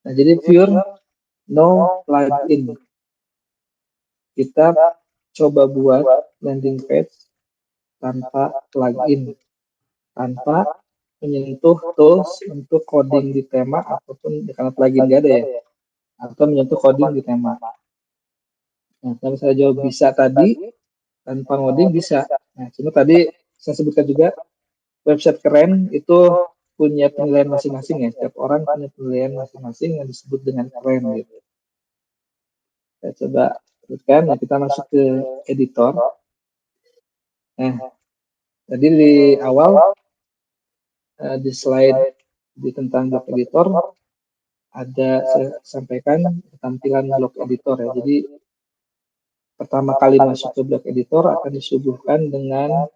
Nah, jadi pure no plugin. Kita coba buat landing page tanpa plugin, tanpa menyentuh tools untuk coding di tema ataupun karena plugin nggak ada ya, atau menyentuh coding di tema. Nah, kalau saya jawab bisa tadi tanpa coding bisa. Nah, cuma tadi saya sebutkan juga website keren itu punya penilaian masing-masing ya. Setiap orang punya penilaian masing-masing yang disebut dengan keren gitu. Saya coba teruskan. Nah, kita masuk ke editor. Nah, tadi di awal di slide di tentang blog editor ada saya sampaikan tampilan blog editor ya. Jadi pertama kali masuk ke blog editor akan disuguhkan dengan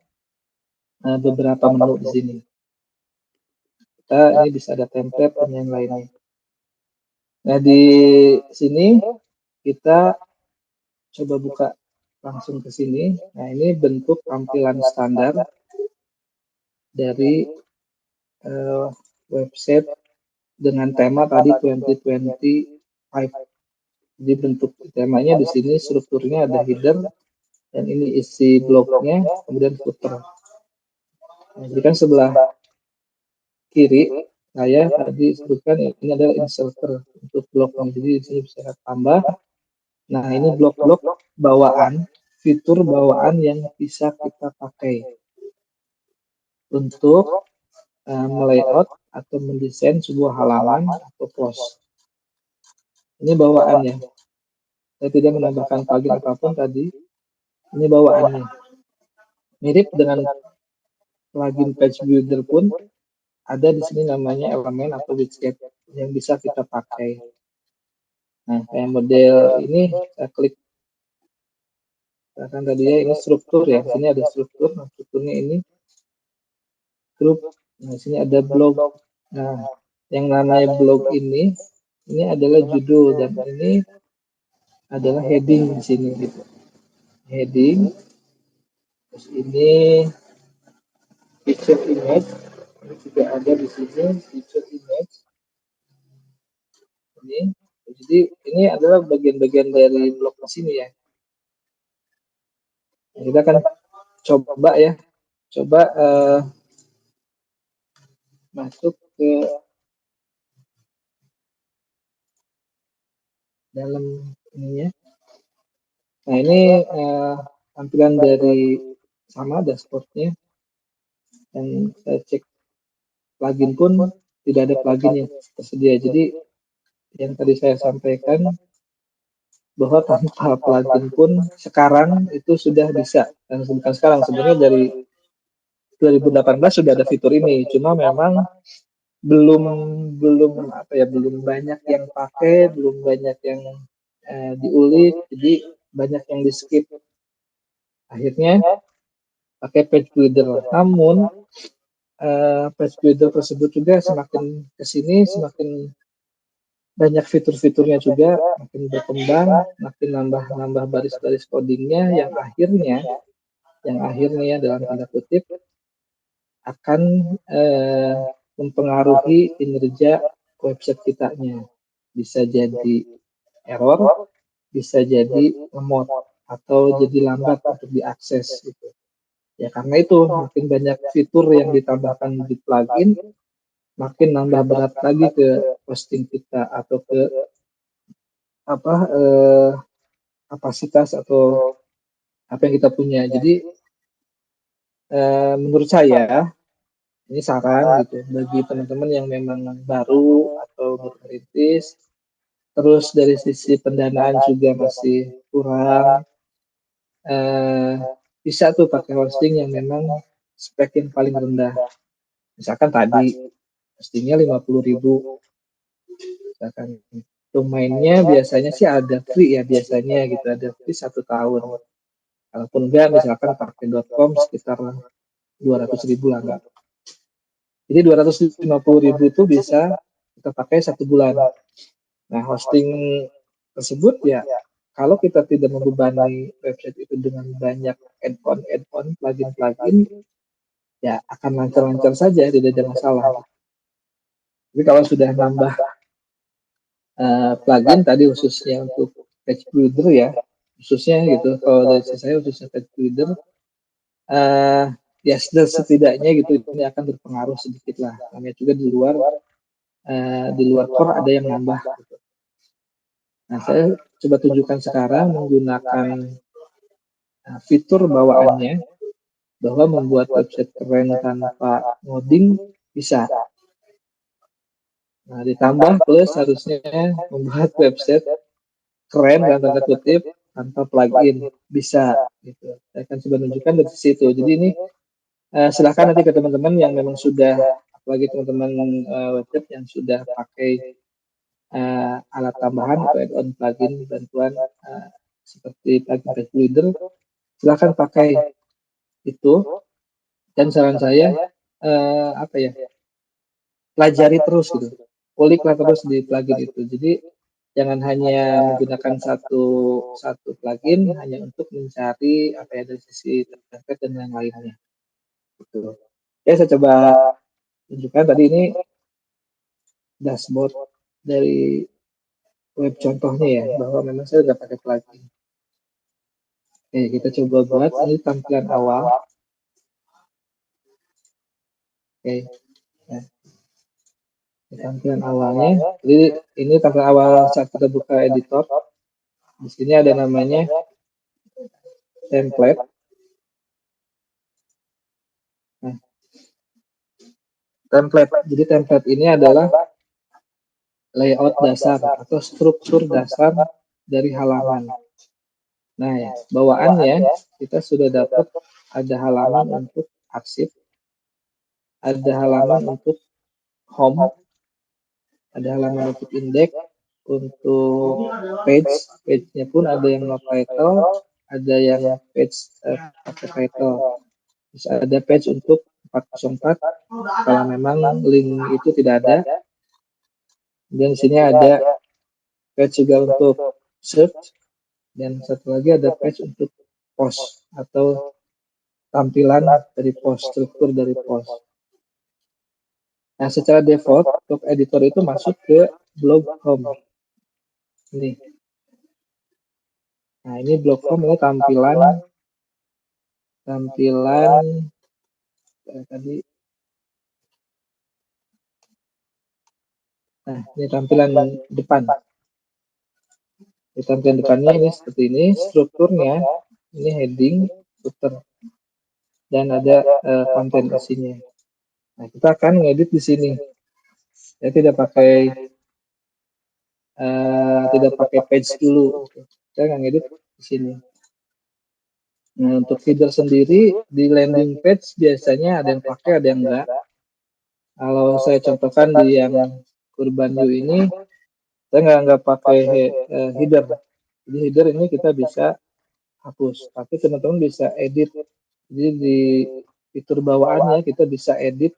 beberapa menu di sini. Kita ini bisa ada template dan yang lainnya. Nah, di sini kita coba buka langsung ke sini. Nah, ini bentuk tampilan standar dari website dengan tema tadi 2025. Jadi bentuk temanya di sini strukturnya ada header dan ini isi blognya, kemudian footer. Nah, jadi kan sebelah kiri saya tadi sebutkan ini adalah inserter untuk blognya. Jadi di sini bisa tambah. Nah, ini blok-blok bawaan, fitur bawaan yang bisa kita pakai untuk melayout atau mendesain sebuah halaman atau post. Ini bawaannya. Saya tidak menambahkan plugin apapun tadi. Ini bawaannya. Mirip dengan plugin page builder pun ada di sini namanya elemen atau widget yang bisa kita pakai. Nah, kayak model ini saya klik. Kan tadi ya ini struktur ya. Sini ada struktur. Nah, strukturnya ini grup. Nah, sini ada blog. Nah, yang namanya blog ini adalah judul dan ini adalah heading di sini gitu. Heading. Terus ini feature image. Ini juga ada di sini feature image. Ini. Jadi ini adalah bagian-bagian dari blog di sini ya. Nah, kita akan coba ya. Coba masuk ke dalam ininya. Nah, ini tampilan dari sama dashboardnya. Dan saya cek plugin pun tidak ada plugin yang tersedia. Jadi yang tadi saya sampaikan bahwa tanpa plugin pun sekarang itu sudah bisa. Dan bukan sekarang, sebenarnya dari 2018 sudah ada fitur ini. Cuma memang belum belum apa ya belum banyak yang pakai, belum banyak yang diulik, jadi banyak yang di skip. Akhirnya pakai page builder. Namun page builder tersebut juga semakin kesini semakin banyak fitur-fiturnya juga makin berkembang, makin nambah baris-baris codingnya yang akhirnya dalam tanda kutip akan mempengaruhi kinerja website kitanya. Bisa jadi error, bisa jadi lemot atau jadi lambat untuk diakses gitu. Ya karena itu makin banyak fitur yang ditambahkan di plugin, makin nambah berat lagi ke hosting kita atau ke apa kapasitas atau apa yang kita punya. Jadi menurut saya ini saran gitu bagi teman-teman yang memang baru atau berperintis, terus dari sisi pendanaan juga masih kurang, eh, bisa tuh pakai hosting yang memang spek yang paling rendah. Misalkan tadi hostingnya 50.000, misalkan domainnya biasanya sih ada free ya biasanya gitu, ada free 1 tahun. Kalaupun enggak misalkan pakai .com sekitar 200.000 lah enggak. Jadi 250.000 itu bisa kita pakai 1 bulan. Nah hosting tersebut ya kalau kita tidak membebani website itu dengan banyak add-on, plugin-plugin, ya akan lancar-lancar saja, tidak ada masalah. Tapi kalau sudah nambah plugin tadi khususnya untuk page builder ya, khususnya gitu, kalau dari saya khususnya page builder, uh, ya setidaknya gitu ini akan berpengaruh sedikit lah. Namanya juga di luar core ada yang nambah. Gitu. Nah saya coba tunjukkan sekarang menggunakan fitur bawaannya bahwa membuat website keren tanpa ngoding bisa. Nah, ditambah plus harusnya membuat website keren dan tanda kutip tanpa plugin bisa gitu. Saya akan coba tunjukkan dari situ. Jadi ini silakan nanti ke teman-teman yang memang sudah apalagi teman-teman website yang sudah pakai alat tambahan atau add-on plugin bantuan seperti plugin page builder, silakan pakai itu. Dan saran saya apa ya, pelajari terus gitu, kuliklah terus di plugin itu. Jadi jangan hanya menggunakan satu plugin hanya untuk mencari apa ya dari sisi terdekat dan yang lainnya. Gitu. Ya saya coba tunjukkan tadi ini dashboard dari web contohnya ya bahwa memang saya sudah pakai plugin. Oke, kita coba buat ini tampilan awal. Oke, nah, tampilan awalnya. Jadi ini tampilan awal saat kita buka editor. Di sini ada namanya template. Nah, template. Jadi template ini adalah layout dasar atau struktur dasar dari halaman. Nah, ya, bawaannya kita sudah dapat ada halaman untuk arsip, ada halaman untuk home, ada halaman untuk indeks, untuk page-nya pun ada yang no title, ada yang page pakai title. Terus ada page untuk 404 kalau memang link itu tidak ada. Dan di sini ada page juga untuk search dan satu lagi ada page untuk post atau tampilan dari post, struktur dari post. Nah, secara default untuk editor itu masuk ke blog home. Ini. Nah, ini blog home ini tampilan tadi. Nah, ini tampilan depan. Di tampilan depannya ini seperti ini, strukturnya ini heading, footer, dan ada konten isinya. Nah, kita akan ngedit di sini. Saya tidak pakai page dulu. Saya akan ngedit di sini. Nah, untuk feeder sendiri di landing page biasanya ada yang pakai, ada yang enggak. Kalau saya contohkan di yang Urban U ini, saya nggak pakai header. Jadi header ini kita bisa hapus, tapi teman-teman bisa edit. Jadi di fitur bawaannya kita bisa edit,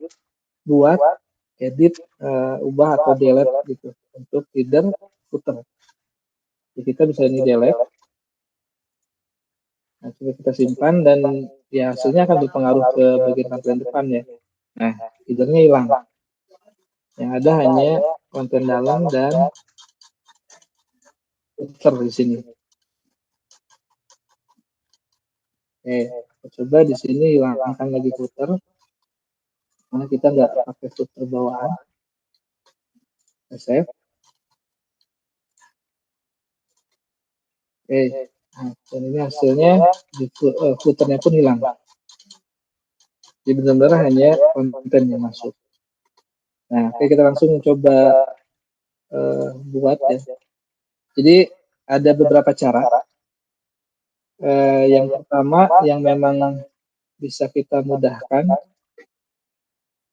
ubah atau delete gitu untuk header, footer. Jadi kita bisa ini delete. Nah, coba kita simpan dan ya hasilnya akan berpengaruh ke bagian tampilan depan ya. Nah, headernya hilang. Yang ada hanya konten dalam dan footer di sini. Kita coba di sini hilangkan lagi footer, karena kita nggak pakai footer bawaan. Save. Nah, dan ini hasilnya di footernya pun hilang. Jadi benar-benar hanya konten yang masuk. Nah, kita langsung coba buat ya. Jadi ada beberapa cara. Yang pertama yang memang bisa kita mudahkan,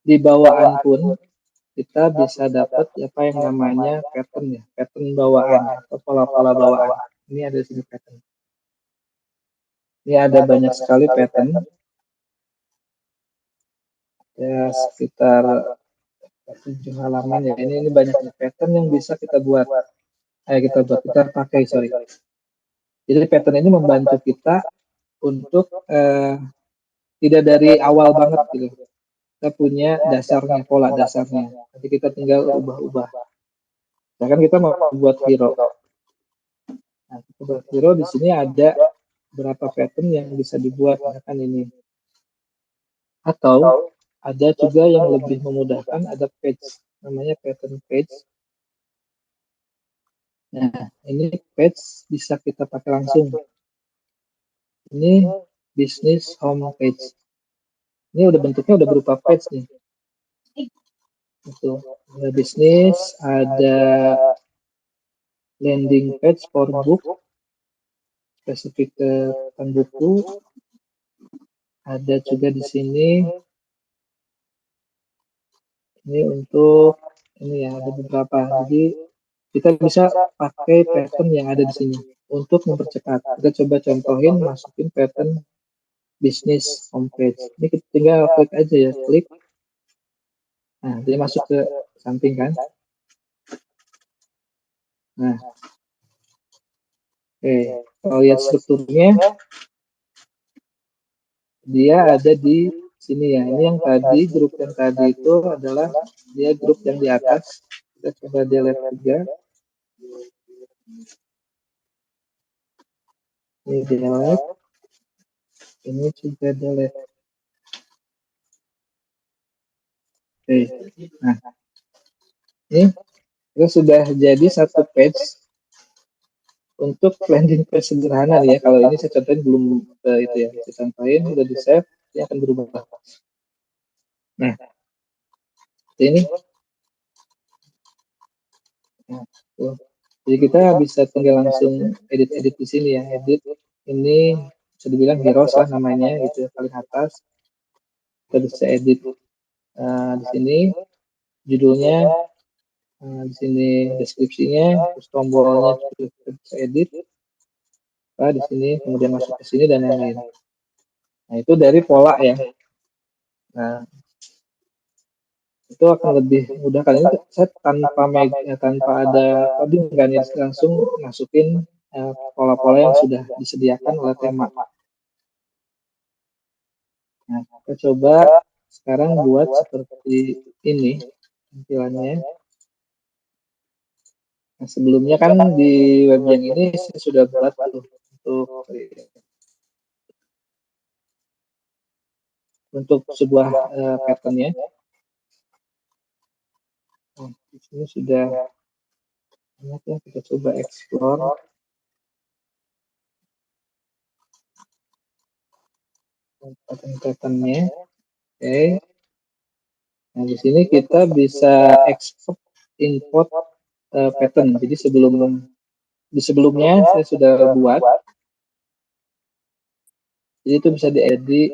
di bawaan pun kita bisa dapat apa yang namanya pattern ya, pattern bawaan atau pola-pola bawaan. Ini ada di sini pattern. Ini ada banyak sekali pattern, ya sekitar 7 halaman ya. Ini banyak pattern yang bisa kita buat. Kita pakai, sorry. Jadi pattern ini membantu kita untuk tidak dari awal banget gitu. Kita punya dasarnya, pola dasarnya. Nanti kita tinggal ubah-ubah. Misalkan kita mau buat hero. Nah, kita buat hero di sini ada berapa pattern yang bisa dibuat, misalkan ini. Atau ada juga yang lebih memudahkan, ada page, namanya pattern page. Nah, ini page bisa kita pakai langsung. Ini business home page. Ini udah bentuknya udah berupa page nih. Itu ada bisnis, ada landing page for book, spesifik tentang buku. Ada juga di sini. Ini untuk ini ya, ada beberapa. Jadi kita bisa pakai pattern yang ada di sini untuk mempercepat. Kita coba contohin, masukin pattern bisnis homepage. Ini kita tinggal klik aja ya, klik. Nah, dia masuk ke samping kan. Nah, kalau lihat strukturnya, dia ada di sini ya. Ini yang tadi, grup yang tadi itu adalah dia grup yang di atas. Kita coba delete juga. Ini delete. Ini juga delete. Nah, ini kita sudah jadi satu page untuk landing page sederhana nih ya. Kalau ini saya contohin belum itu ya. Saya contohin, udah di save, dia akan berubah. Nah, ini. Nah, tuh. Jadi kita bisa tinggal langsung edit-edit di sini ya. Edit ini bisa dibilang heroes lah namanya gitu ya, paling atas. Kita bisa edit di sini judulnya, di sini deskripsinya, terus tombolnya kita bisa edit. Di sini kemudian masuk ke sini dan lain-lain. Nah, itu dari pola ya. Nah, itu akan lebih mudah. Kali ini saya tanpa ada coding kan ya, langsung masukin pola-pola yang sudah disediakan oleh tema. Nah, kita coba sekarang buat seperti ini tampilannya. Nah, sebelumnya kan di web yang ini saya sudah buat untuk sebuah patternnya. Nah, di sini sudah banyak ya, kita coba explore. Pattern-patternnya. Nah, di sini kita bisa export import pattern. Jadi sebelumnya saya sudah buat. Jadi itu bisa diedit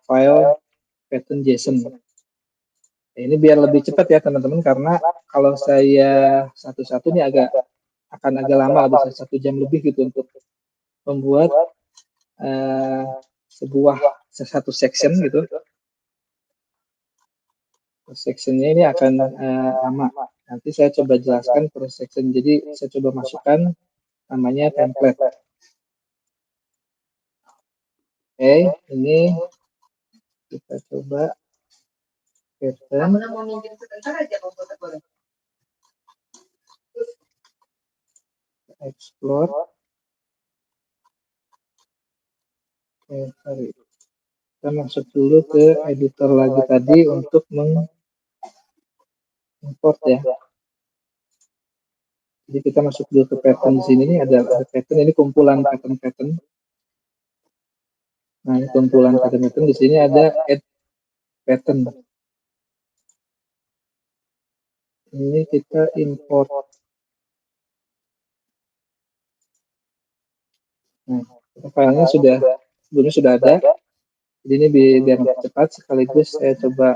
file pattern JSON. Nah, ini biar lebih cepat ya teman-teman, karena kalau saya satu-satu ini akan agak lama, bisa 1 jam lebih gitu untuk membuat sebuah satu section gitu. Sectionnya ini akan lama. Nanti saya coba jelaskan per section. Jadi saya coba masukkan namanya template. Ini kita coba pattern. Explore. Sorry. Kita masuk dulu ke editor lagi tadi untuk mengimport ya. Jadi kita masuk dulu ke pattern di sini, ada pattern, ini kumpulan pattern-pattern. Nah, ini kumpulan pattern-pattern, di sini ada add pattern. Ini kita import. Nah, filenya sebelumnya sudah ada. Jadi ini biar cepat, sekaligus saya coba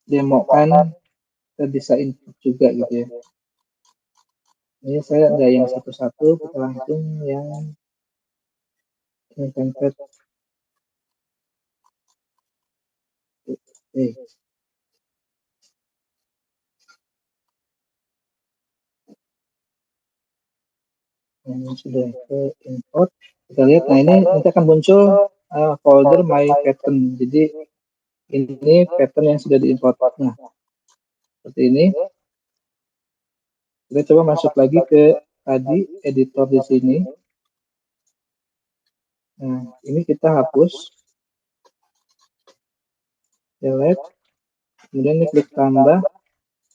demokan, kita bisa input juga gitu ya. Ini saya nggak yang satu-satu, kita langsung yang template. Ini sudah ke import. Kita lihat, nah ini nanti akan muncul folder my pattern. Jadi ini pattern yang sudah diimport. Nah, seperti ini. Kita coba masuk lagi ke tadi editor di sini. Nah, ini kita hapus. Delete. Kemudian ini klik tambah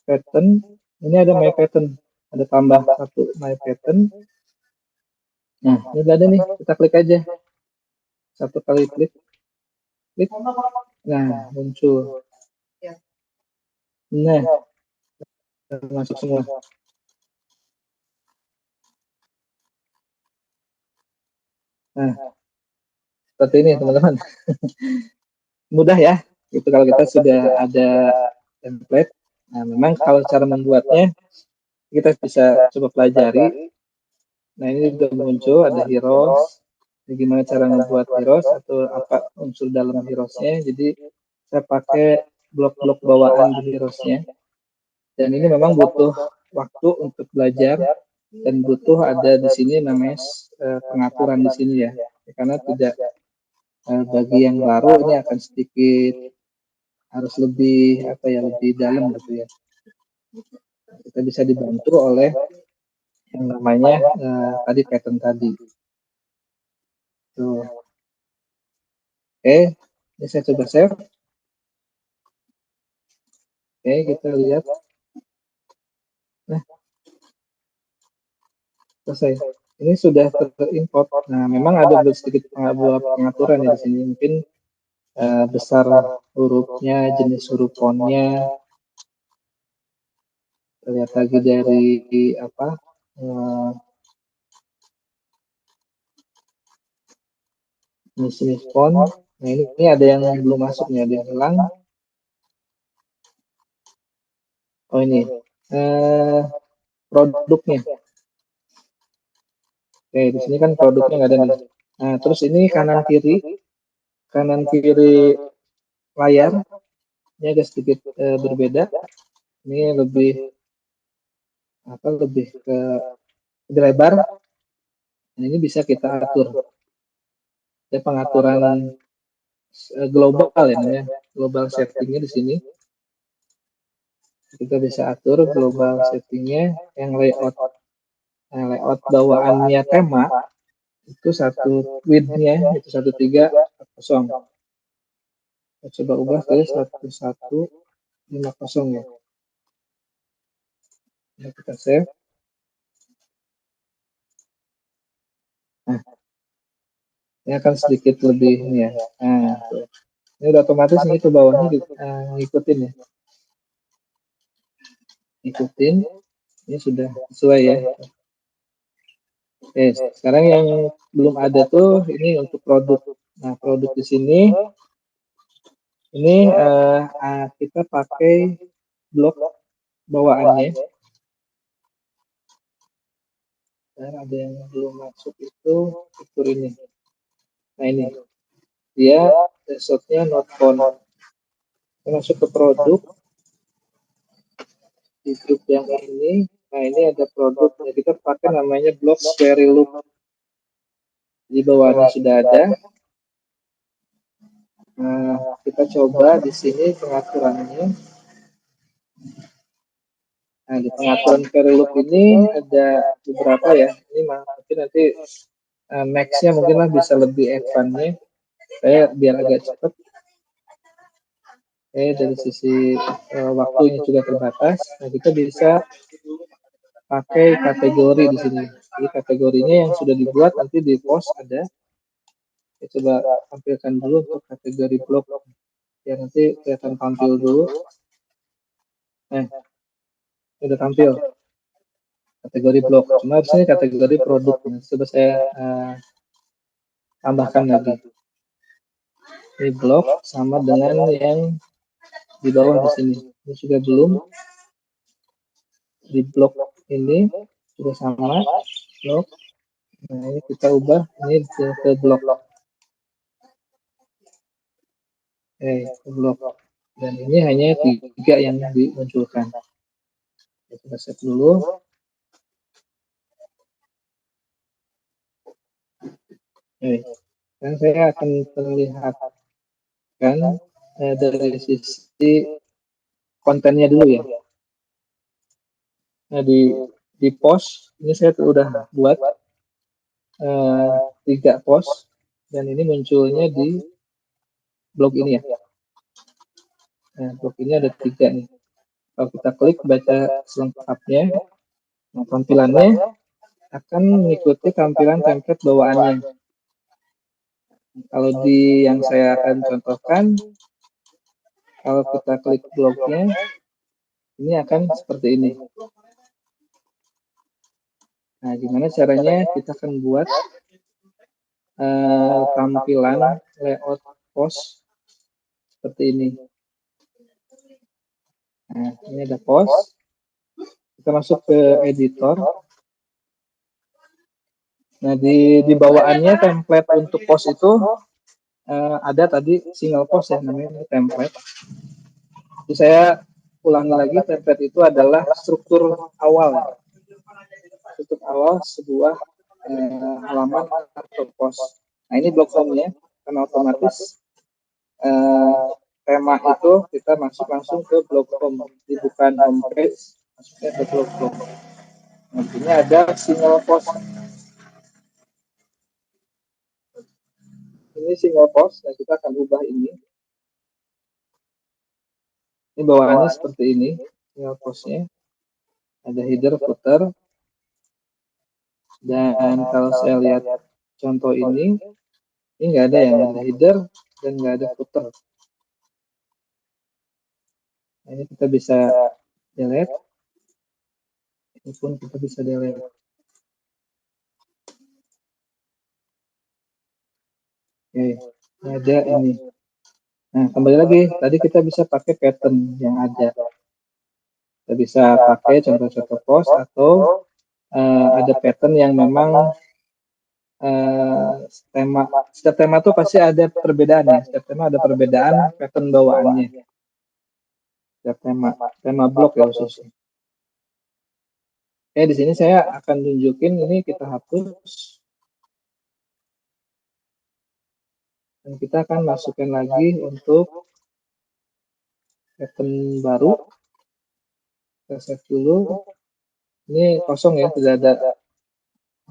pattern. Ini ada my pattern. Ada tambah satu my pattern. Nah, ini udah ada nih. Kita klik aja. Satu kali klik. Klik. Nah, muncul. Nah, masuk semua. Nah, seperti ini teman-teman. Mudah ya. Itu kalau kita sudah ada template. Nah, memang kalau cara membuatnya kita bisa coba pelajari. Nah, ini juga muncul ada heroes. Gimana cara membuat heroes atau apa unsur dalam heroesnya. Jadi saya pakai blok-blok bawaan di heroesnya. Dan ini memang butuh waktu untuk belajar dan butuh ada di sini namanya pengaturan di sini ya. Karena tidak bagi yang baru ini akan sedikit harus lebih lebih dalam gitu ya. Kita bisa dibantu oleh yang namanya tadi pattern tadi. Tuh. Oke, ini saya coba save. Oke, kita lihat. Nah, selesai. Ini sudah terimport. Nah, memang ada sedikit pengaturan ya di sini. Mungkin besar hurufnya, jenis huruf fontnya. Lihat lagi dari apa? Jenis font. Nah, ini ada yang belum masuk nih, ada yang hilang. Oh ini produknya. Oke, di sini kan produknya nggak ada nih. Nah, terus ini kanan kiri layar ini agak sedikit berbeda. Ini lebih ke lebar. Nah, ini bisa kita atur. Ada pengaturan global ya namanya, global settingnya di sini. Kita bisa atur global settingnya yang layout. Nah, layout bawaannya tema itu width-nya itu 1340. Kita coba ubah ke 1150 ya. Nah, kita save. Nah, ini akan sedikit lebih ini ya. Nah, ini udah otomatis ini ke bawahnya ngikutin ya. Ikutin. Ini sudah sesuai ya. Oke, sekarang yang belum ada tuh ini untuk produk. Nah, produk di sini ini kita pakai blok bawaannya. Dan ada yang belum masuk itu fitur ini. Nah, ini dia resultnya not found. Kita masuk ke produk di grup yang ini. Nah, ini ada produk yang kita pakai namanya blok square loop. Di bawahnya sudah ada. Nah, kita coba di sini pengaturannya. Nah, di pengaturan carry loop ini ada beberapa ya. Ini mungkin nanti nextnya mungkin lah bisa lebih advance-nya. Saya biar agak cepat. Dari sisi waktunya juga terbatas. Nah, kita bisa pakai kategori di sini. Jadi kategorinya yang sudah dibuat nanti di post ada. Saya coba tampilkan dulu untuk kategori blog. Ya nanti kelihatan tampil dulu. Nah, sudah tampil kategori blog. Cuma di sini kategori produk. Nah, coba saya tambahkan lagi. Ini blog sama dengan yang di bawah di sini. Ini sudah belum. Di blog ini sudah sama blog. Nah, ini kita ubah ini ke blog. Ke blog. Dan ini hanya 3 yang dimunculkan. Kita save dulu. Dan saya akan perlihatkan dari sisi kontennya dulu ya. Nah, di post ini saya sudah buat 3 post dan ini munculnya di blog ini ya. Nah, blog ini ada 3 nih. Kalau kita klik baca selengkapnya, nah, tampilannya akan mengikuti tampilan template bawaannya. Kalau di yang saya akan contohkan, kalau kita klik blognya, ini akan seperti ini. Nah, gimana caranya kita akan buat tampilan layout post seperti ini. Nah, ini ada post. Kita masuk ke editor. Nah, di bawaannya template untuk post itu ada tadi single post ya, namanya template. Jadi saya ulangi lagi, template itu adalah struktur awal. Struktur awal sebuah halaman atau post. Nah, ini blog home-nya, karena otomatis tema itu kita masuk langsung ke blog home, jadi bukan homepage, masuknya ke blog home. Nantinya ada single post. Ini single post, dan kita akan ubah ini. Ini bawaannya seperti ini, single postnya. Ada header, footer. Dan kalau saya lihat contoh ini nggak ada yang ada header dan nggak ada footer. Nah, ini kita bisa delete. Ini pun kita bisa delete. Oke, ada ini. Nah, kembali lagi, tadi kita bisa pakai pattern yang ada. Kita bisa pakai contoh-contoh post atau ada pattern yang memang tema. Setiap tema itu pasti ada perbedaan ya. Setiap tema ada perbedaan pattern bawaannya. Setiap tema blog ya khususnya. Di sini saya akan tunjukin, ini kita hapus. Dan kita akan masukkan lagi untuk pattern baru. Kita save dulu. Ini kosong ya, tidak ada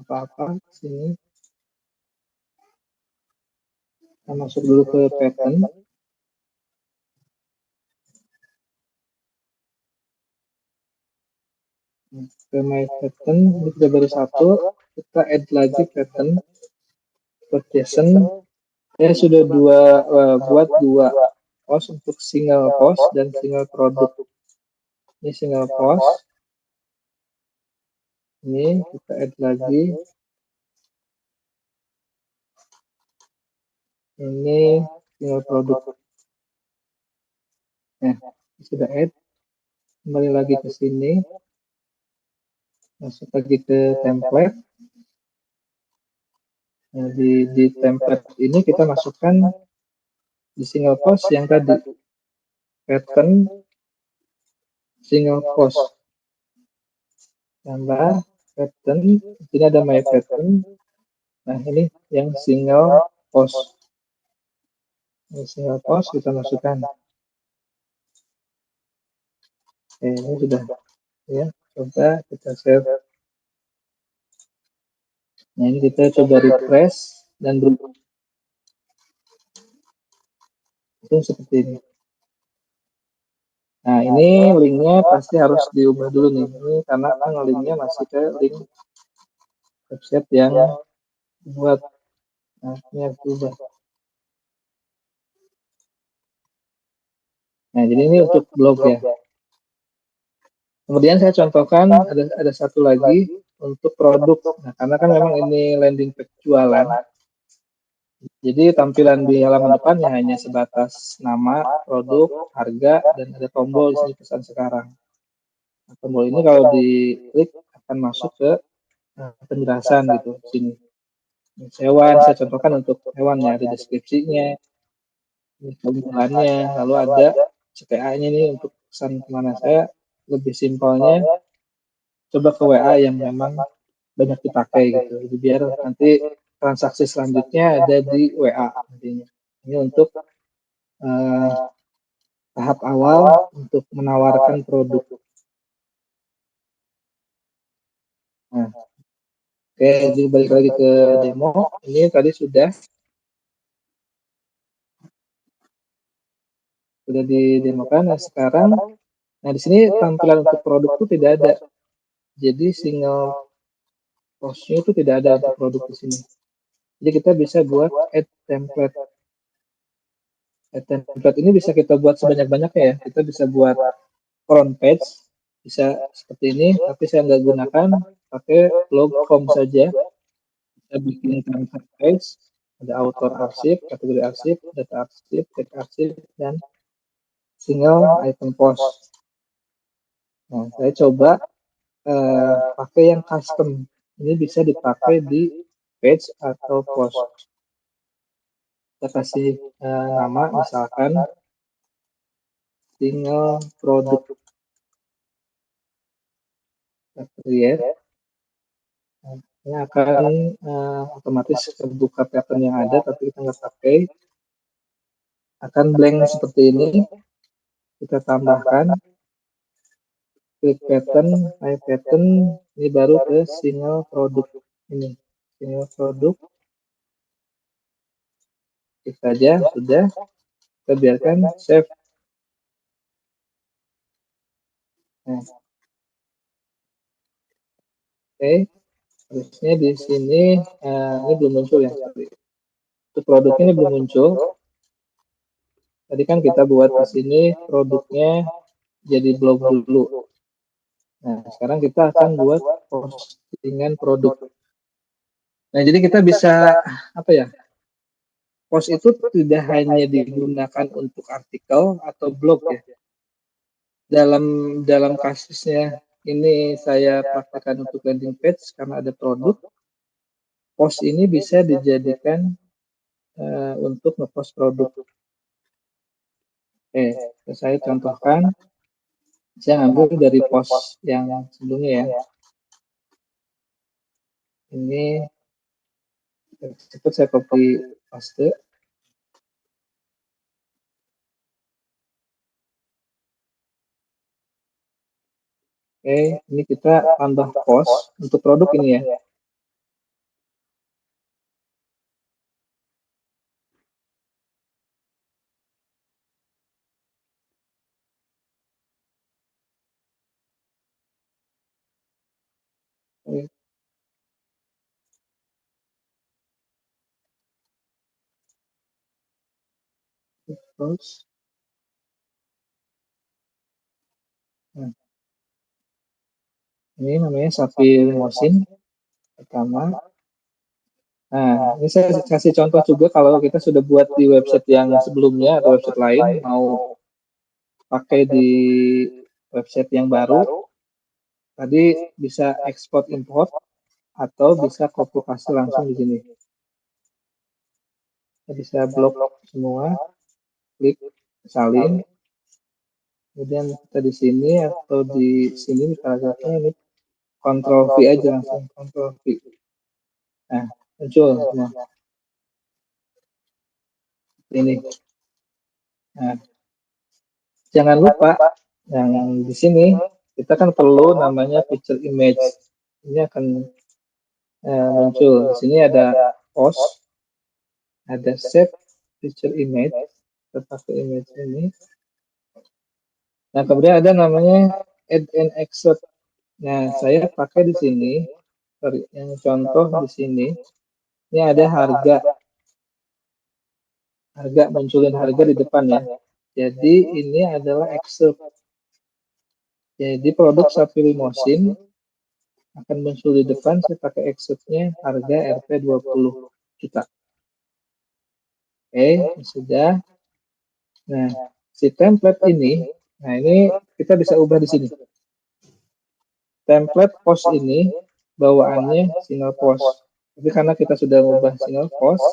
apa-apa di sini. Kita masuk dulu ke pattern. Ke my pattern, ini sudah baru 1. Kita add lagi pattern. Quotation. Saya sudah buat 2 post untuk single post dan single produk. Ini single post. Ini kita add lagi. Ini single produk. Nah, sudah add. Kembali lagi ke sini. Masuk lagi ke template. Nah, di template ini kita masukkan di single post yang tadi. Pattern single post. Tambah pattern. Ini ada my pattern. Nah, ini yang single post. Ini single post kita masukkan. Ini sudah Ya, coba kita save. Nah, ini kita coba refresh dan beruntung seperti ini. Nah, ini linknya pasti harus diubah dulu nih. Ini karena kan linknya masih ke link website yang buat. Nah, ini harus diubah. Nah, jadi ini untuk blog ya. Kemudian saya contohkan ada satu lagi untuk produk. Nah, karena kan memang ini landing page jualan. Jadi tampilan di halaman depannya hanya sebatas nama, produk, harga, dan ada tombol di sini pesan sekarang. Nah, tombol ini kalau diklik akan masuk ke penjelasan gitu di sini. Hewan, saya contohkan untuk hewan ya, ada deskripsinya, keunggulannya, lalu ada CTA-nya nih untuk pesan kemana. Saya lebih simpelnya coba ke WA yang memang banyak dipakai gitu. Jadi biar nanti transaksi selanjutnya ada di WA nantinya. Ini untuk uh, tahap awal untuk menawarkan produk. Nah, oke, jadi balik lagi ke demo. Ini tadi sudah didemokan. Nah, sekarang, nah di sini tampilan untuk produk itu tidak ada. Jadi single postnya itu tidak ada untuk produk di sini. Jadi kita bisa buat add template. Add template ini bisa kita buat sebanyak-banyaknya ya. Kita bisa buat front page, bisa seperti ini, tapi saya nggak gunakan, pakai log form saja. Kita bikin template page, ada author arsip, kategori arsip, data arsip, tag arsip, dan single item post. Nah, saya coba pakai yang custom. Ini bisa dipakai di page atau post. Kita kasih nama, misalkan single produk create. Nah, ini akan otomatis terbuka pattern yang ada, tapi kita nggak pakai. Akan blank seperti ini. Kita tambahkan klik pattern, high pattern, ini baru ke single produk ini. Single produk, klik saja, sudah. Kita biarkan save. Nah, oke, terusnya di sini ini belum muncul ya. Untuk produknya ini belum muncul. Tadi kan kita buat di sini produknya jadi blog dulu. Nah, sekarang kita akan buat postingan produk. Nah, jadi kita bisa apa ya? Post itu tidak hanya digunakan untuk artikel atau blog ya. Dalam kasusnya ini saya praktekkan untuk landing page karena ada produk. Post ini bisa dijadikan untuk ngepost produk. Saya contohkan, saya ambil dari post yang sebelumnya ya. Ini cepat saya copy paste. Oke, ini kita tambah post untuk produk ini ya. Terus, nah, ini namanya sapi limosin pertama. Nah, ini saya kasih contoh juga kalau kita sudah buat di website yang sebelumnya atau website lain, mau pakai di website yang baru, tadi bisa ekspor import atau bisa copy paste langsung di sini. Kita bisa blok semua, klik salin, kemudian kita di sini atau di sini paragrafnya ini Ctrl V aja langsung, Ctrl V. Nah, muncul semua. Ini. Nah, jangan lupa yang di sini kita kan perlu namanya picture image. Ini akan muncul. Di sini ada post, ada save picture image, kita pakai image ini. Nah, kemudian ada namanya add and extract. Nah, saya pakai di sini, yang contoh di sini, ini ada harga munculin harga di depan ya. Jadi ini adalah excerpt. Jadi produk sapi limosin akan muncul di depan, saya pakai excerptnya harga Rp 20 juta. Oke, sudah. Nah, si template ini, nah ini kita bisa ubah di sini. Template post ini bawaannya single post. Tapi karena kita sudah ubah single post,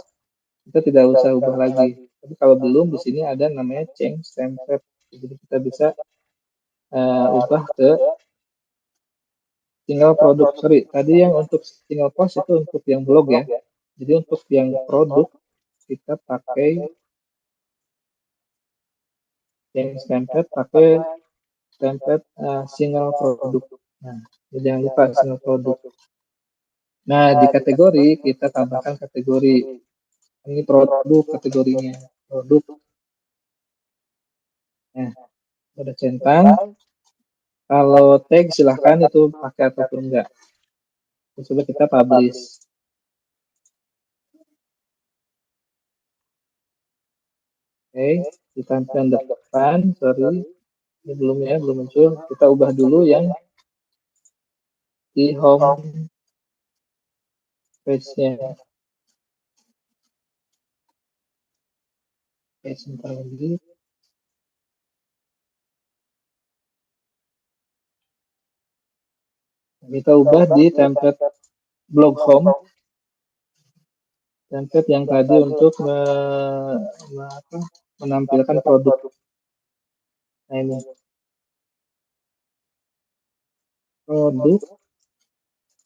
kita tidak usah ubah lagi. Tapi kalau belum, di sini ada namanya change template. Jadi kita bisa ubah ke single produk. Sorry, tadi yang untuk single post itu untuk yang blog ya. Jadi untuk yang produk kita pakai change template, pakai template single produk. Nah, jangan lupa single produk. Nah, di kategori kita tambahkan kategori. Ini produk kategorinya. Produk. Nah, udah centang. Kalau tag silahkan itu pakai ataupun enggak. Coba kita publish. Oke, di tampilan depan, sorry, ini belum muncul. Kita ubah dulu yang di home page-nya. Oke, sebentar lagi. Kita ubah di template blog home. Template yang tadi untuk menampilkan produk. Nah, ini produk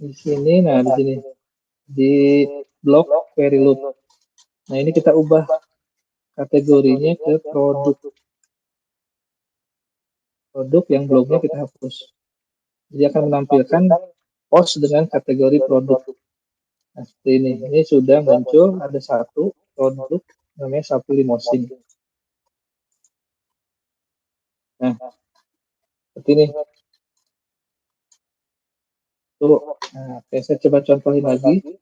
di sini. Nah, di sini di blog query loop. Nah, ini kita ubah kategorinya ke produk. Produk yang blognya kita hapus. Jadi akan menampilkan post dengan kategori produk. Nah, seperti ini. Ini sudah muncul ada satu produk namanya sapi limosin. Nah, seperti ini. Tuh, nah, saya coba contohin lagi.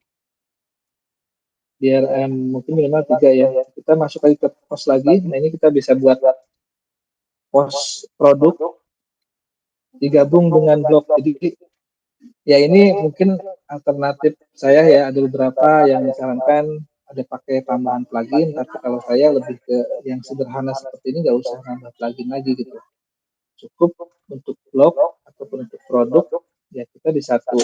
Biar mungkin minimal 3 ya. Kita masuk lagi ke post lagi. Nah, ini kita bisa buat post produk digabung dengan blog. Jadi ya ini mungkin alternatif saya ya, ada beberapa yang disarankan ada pakai tambahan plugin, tapi kalau saya lebih ke yang sederhana seperti ini nggak usah nambah plugin lagi gitu. Cukup untuk blog ataupun untuk produk ya kita di satu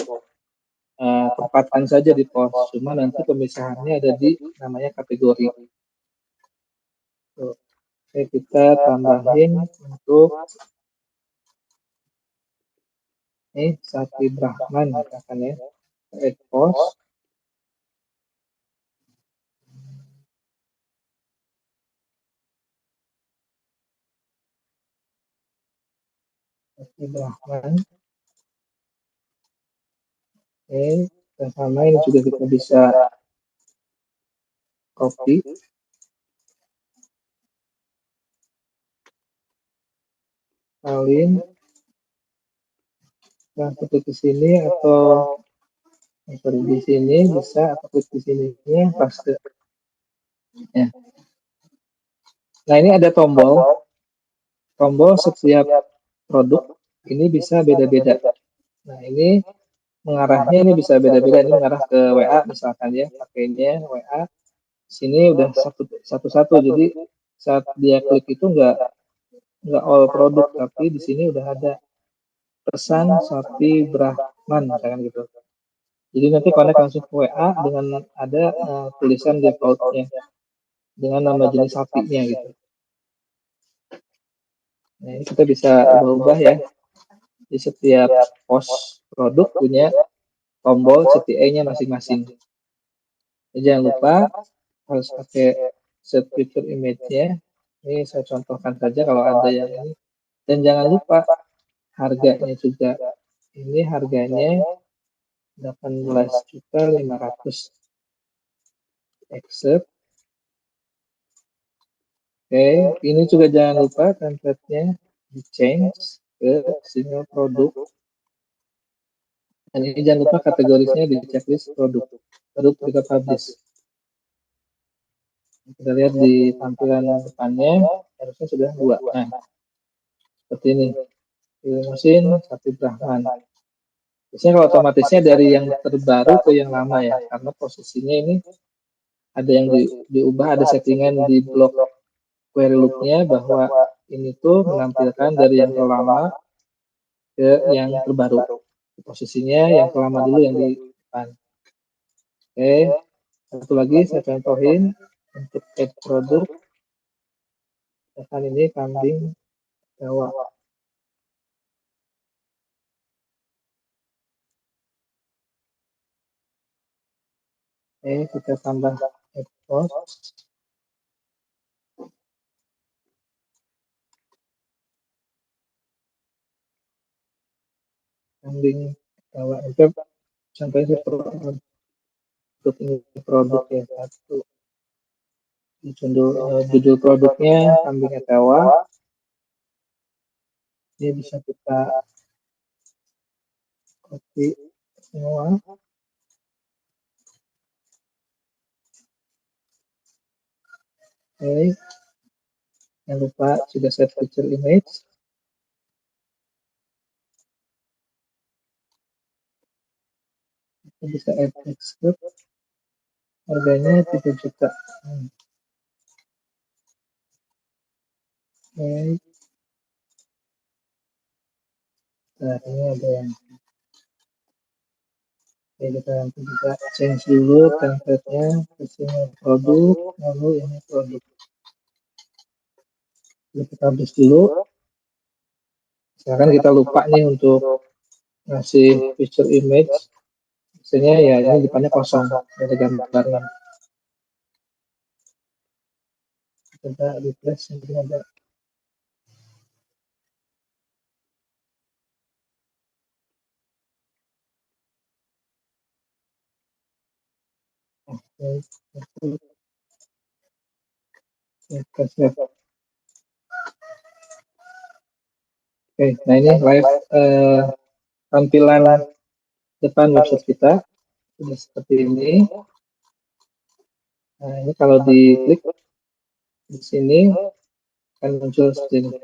tempatkan saja di post, cuma nanti pemisahannya ada di namanya kategori. Oke, kita tambahin untuk Sapi Brahman misalkan ya, add post. Sapi Brahman. Oke, dan sama ini juga kita bisa copy. Salin. Nah, ketik di sini atau di sini bisa, atau klik di sini paste. Ya. Nah, ini ada tombol setiap produk ini bisa beda-beda. Nah, ini mengarahnya ini bisa beda-beda. Ini mengarah ke WA misalkan ya, pakainya WA. Sini udah satu-satu. Jadi saat dia klik itu nggak all produk, tapi di sini udah ada pesan Sapi Brahman misalkan gitu. Jadi nanti connect langsung ke WA dengan ada tulisan defaultnya dengan nama jenis sapinya gitu. Nah, ini kita bisa ubah-ubah ya. Di setiap post produk punya tombol CTA-nya masing-masing. Jangan lupa harus pakai set picture image-nya. Ini saya contohkan saja kalau ada yang ini. Dan jangan lupa harganya juga. Ini harganya 18.500.000. Accept. Oke, ini juga jangan lupa template-nya di change ke single produk. Dan ini jangan lupa kategorisnya di checklist produk. Baru kita publish. Kita lihat di tampilan depannya, harusnya sudah 2. Nah, seperti ini. Pilih mesin, sapi Brahman. Biasanya kalau otomatisnya dari yang terbaru ke yang lama ya, karena posisinya ini ada yang diubah, ada settingan di blok query loop-nya bahwa ini tuh menampilkan dari yang terlama ke yang terbaru. Posisinya yang terlama dulu yang di depan. Oke, satu lagi saya contohin untuk add produk. Misalkan ini kambing Jawa. Oke, kita tambah add post. Kambing Jawa itu sampai ini produk ya satu. Judul produknya kambing Jawa. Ini bisa kita copy semua. Oke, jangan lupa sudah set feature image. Kita bisa add text, harganya 3 juta. Oke, nah ini ada yang kita nanti bisa change dulu template-nya ke sini produk, lalu ini produk. Kita publish dulu. Sekarang kita lupa nih untuk ngasih feature image. Biasanya ya ini depannya kosong, ada gambarnya. Kita refresh, mungkin ada. Oke, nah ini live tampilan depan website kita sudah seperti ini. Nah ini kalau diklik di sini akan muncul seperti ini.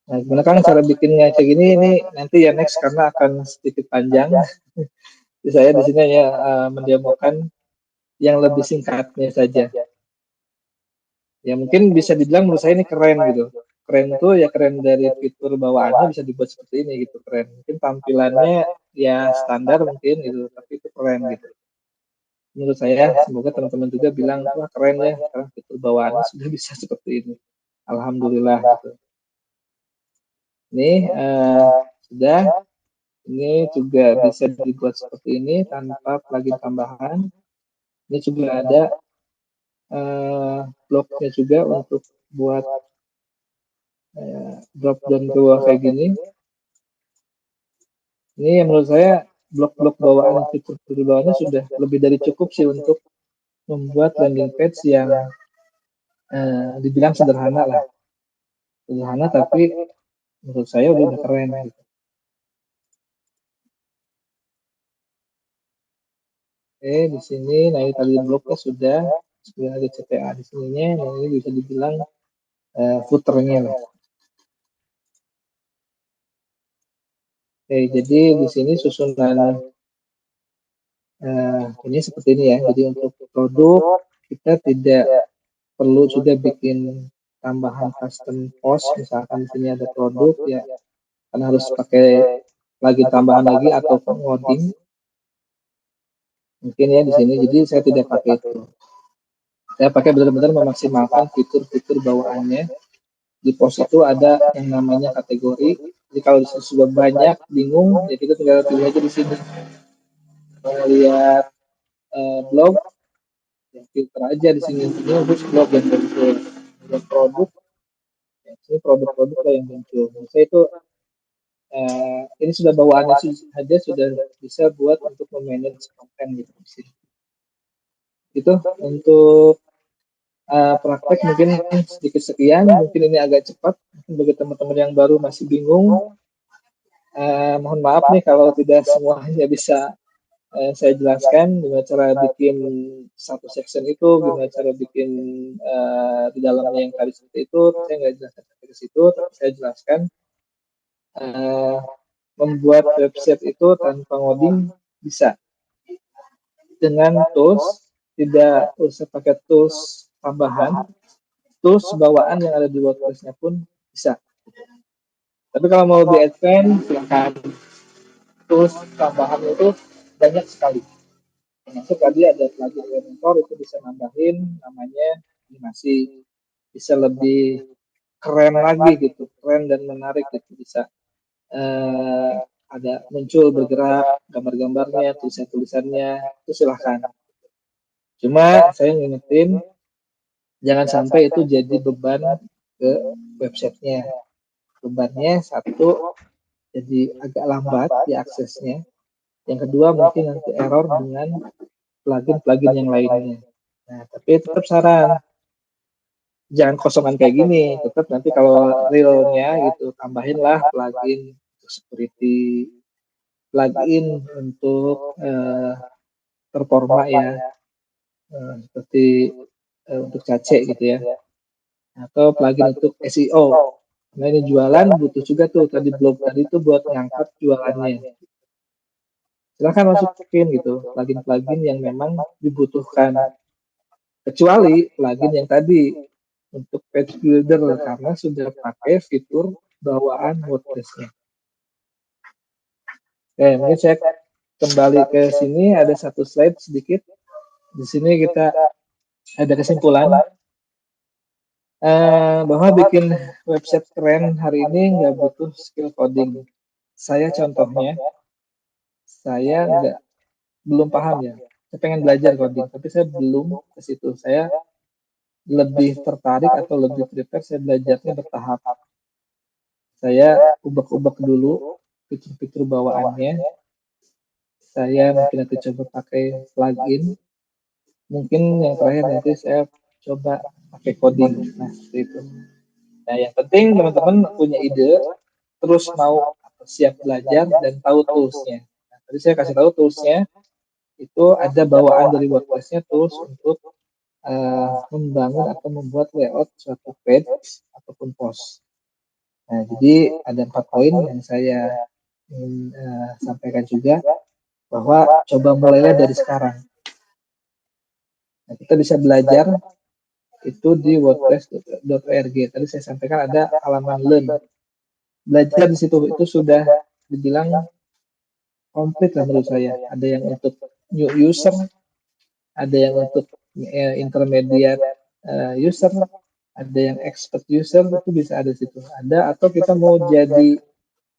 Nah, gimana kan cara bikinnya kayak gini? Ini nanti ya next karena akan sedikit panjang. Jadi saya di sini ya mendemokan yang lebih singkatnya saja. Ya mungkin bisa dibilang menurut saya ini keren gitu. Keren tuh ya keren dari fitur bawaannya bisa dibuat seperti ini gitu, keren. Mungkin tampilannya ya standar mungkin gitu, tapi itu keren gitu. Menurut saya, semoga teman-teman juga bilang, wah keren ya, sekarang fitur bawaannya sudah bisa seperti ini. Alhamdulillah gitu. Ini sudah, ini juga bisa dibuat seperti ini tanpa plugin tambahan. Ini juga ada bloknya juga untuk buat drop down ke bawah kayak gini. Ini yang menurut saya blok-blok bawaan fitur-fitur bawaannya sudah lebih dari cukup sih untuk membuat landing page yang dibilang sederhana lah. Sederhana tapi menurut saya udah keren gitu. Oke, di sini nah ini tadi bloknya sudah ada CTA di sininya, nah ini bisa dibilang footernya lah. Oke, jadi di sini susunan ini seperti ini ya. Jadi untuk produk kita tidak perlu sudah bikin tambahan custom post, misalkan di sini ada produk ya, karena harus pakai lagi tambahan lagi atau ngoding mungkin ya di sini. Jadi saya tidak pakai itu. Saya pakai benar-benar memaksimalkan fitur-fitur bawaannya. Di post itu ada yang namanya kategori. Jadi kalau sudah banyak bingung, ya kita tinggal pilih aja di sini. Kalau lihat blog, ya filter aja di sini. Ini harus blog yang muncul. Dan produk, ya, ini produk-produk yang muncul. Saya itu ini sudah bawaannya saja sudah bisa buat untuk memanage konten gitu sih. Itu untuk praktek mungkin sedikit sekian, mungkin ini agak cepat, mungkin bagi teman-teman yang baru masih bingung, mohon maaf nih kalau tidak semuanya bisa saya jelaskan gimana cara bikin satu section itu, gimana cara bikin di dalamnya yang tadi seperti itu, saya nggak jelaskan sampai ke situ, tapi saya jelaskan uh, membuat website itu tanpa ngoding bisa dengan tools, tidak usah pakai tools tambahan, tools bawaan yang ada di WordPress-nya pun bisa. Tapi kalau mau lebih advance, silahkan. Tools tambahan itu banyak sekali. Termasuk tadi ada plugin Elementor itu bisa nambahin namanya animasi, bisa lebih keren lagi gitu, keren dan menarik gitu, bisa ada muncul bergerak gambar-gambarnya, tulisan-tulisannya, itu silahkan. Cuma saya ngingetin jangan sampai itu jadi beban ke websitenya. Bebannya satu jadi agak lambat di aksesnya. Yang kedua mungkin nanti error dengan plugin-plugin yang lainnya. Nah, tapi tetap saran jangan kosongan kayak gini. Tetap nanti kalau realnya gitu tambahinlah plugin untuk security, plugin untuk performa ya, seperti untuk cache gitu ya, atau plugin untuk SEO. Nah ini jualan butuh juga tuh tadi blog tadi itu buat ngangkat jualannya. Silahkan masukin gitu plugin-plugin yang memang dibutuhkan. Kecuali plugin yang tadi untuk page builder karena sudah pakai fitur bawaan WordPress-nya. Oke, mungkin saya kembali ke sini ada satu slide sedikit. Di sini kita ada kesimpulan bahwa bikin website keren hari ini nggak butuh skill coding. Saya contohnya, saya belum paham ya. Saya pengen belajar coding, tapi saya belum ke situ. Saya lebih tertarik atau lebih prefer saya belajarnya bertahap. Saya ubek-ubek dulu fitur-fitur bawaannya. Saya mungkin nanti coba pakai plugin. Mungkin yang terakhir nanti saya coba pakai coding. Nah, seperti itu. Nah, yang penting teman-teman punya ide, terus mau siap belajar dan tahu toolsnya. Nah, tadi saya kasih tahu toolsnya itu ada bawaan dari WordPress-nya tools untuk membangun atau membuat layout suatu page ataupun post. Nah, jadi ada 4 poin yang saya ingin sampaikan juga bahwa coba mulailah dari sekarang. Nah, kita bisa belajar itu di wordpress.org. Tadi saya sampaikan ada halaman learn. Belajar di situ itu sudah dibilang komplit lah menurut saya. Ada yang untuk new user, ada yang untuk intermediate user, ada yang expert user, itu bisa ada di situ. Ada atau kita mau jadi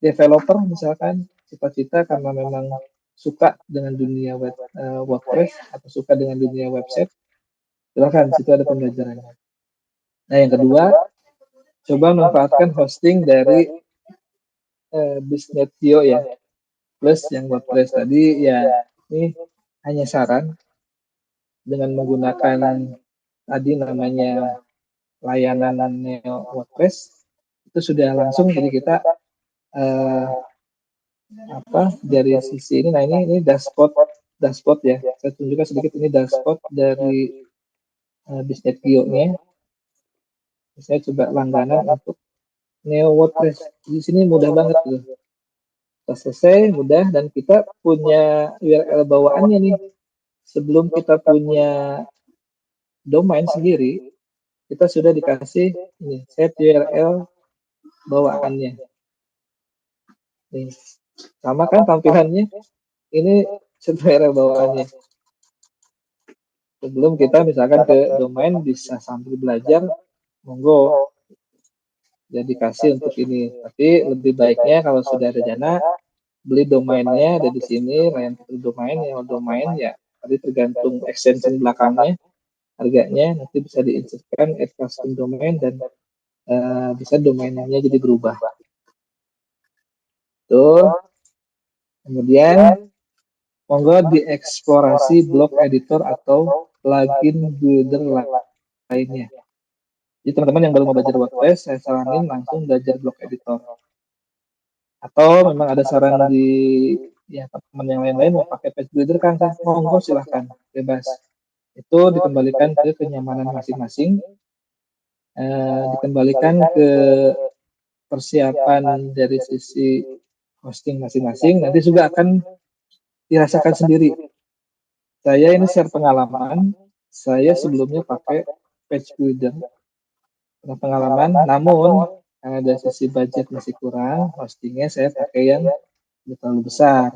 developer misalkan cita-cita karena memang suka dengan dunia WordPress atau suka dengan dunia website, silakan situ ada pembelajarannya. Nah yang kedua, coba manfaatkan hosting dari Bisnetio ya, plus yang WordPress tadi ya, ini hanya saran dengan menggunakan tadi namanya layanan Neo WordPress itu sudah langsung jadi kita dari sisi ini. Nah ini dashboard ya, saya tunjukkan sedikit ini dashboard dari Bisnetio-nya. Saya coba langganan untuk Neo WordPress. Di sini mudah banget tuh. Kita selesai mudah dan kita punya URL bawaannya nih. Sebelum kita punya domain sendiri, kita sudah dikasih ini set URL bawaannya. Nih, sama kan tampilannya? Ini set URL bawaannya. Sebelum kita misalkan ke domain bisa sambil belajar, monggo jadi kasih untuk ini. Tapi lebih baiknya kalau sudah ada dana, beli domainnya ada di sini, layan domain ya domain ya. Tadi tergantung extension belakangnya, harganya nanti bisa diinsertkan add custom domain dan bisa domainnya jadi berubah. itu. Kemudian monggo dieksplorasi blog editor atau plugin builder lainnya. Jadi teman-teman yang baru mau belajar WordPress, saya saranin langsung belajar blog editor. Atau memang ada saran di ya teman yang lain-lain mau pakai page builder kan, monggo silahkan, bebas. Itu dikembalikan ke kenyamanan masing-masing, dikembalikan ke persiapan dari sisi hosting masing-masing, nanti juga akan dirasakan sendiri. Saya ini share pengalaman, saya sebelumnya pakai page builder, pengalaman, namun karena dari sisi budget masih kurang, hostingnya saya pakai yang terlalu besar,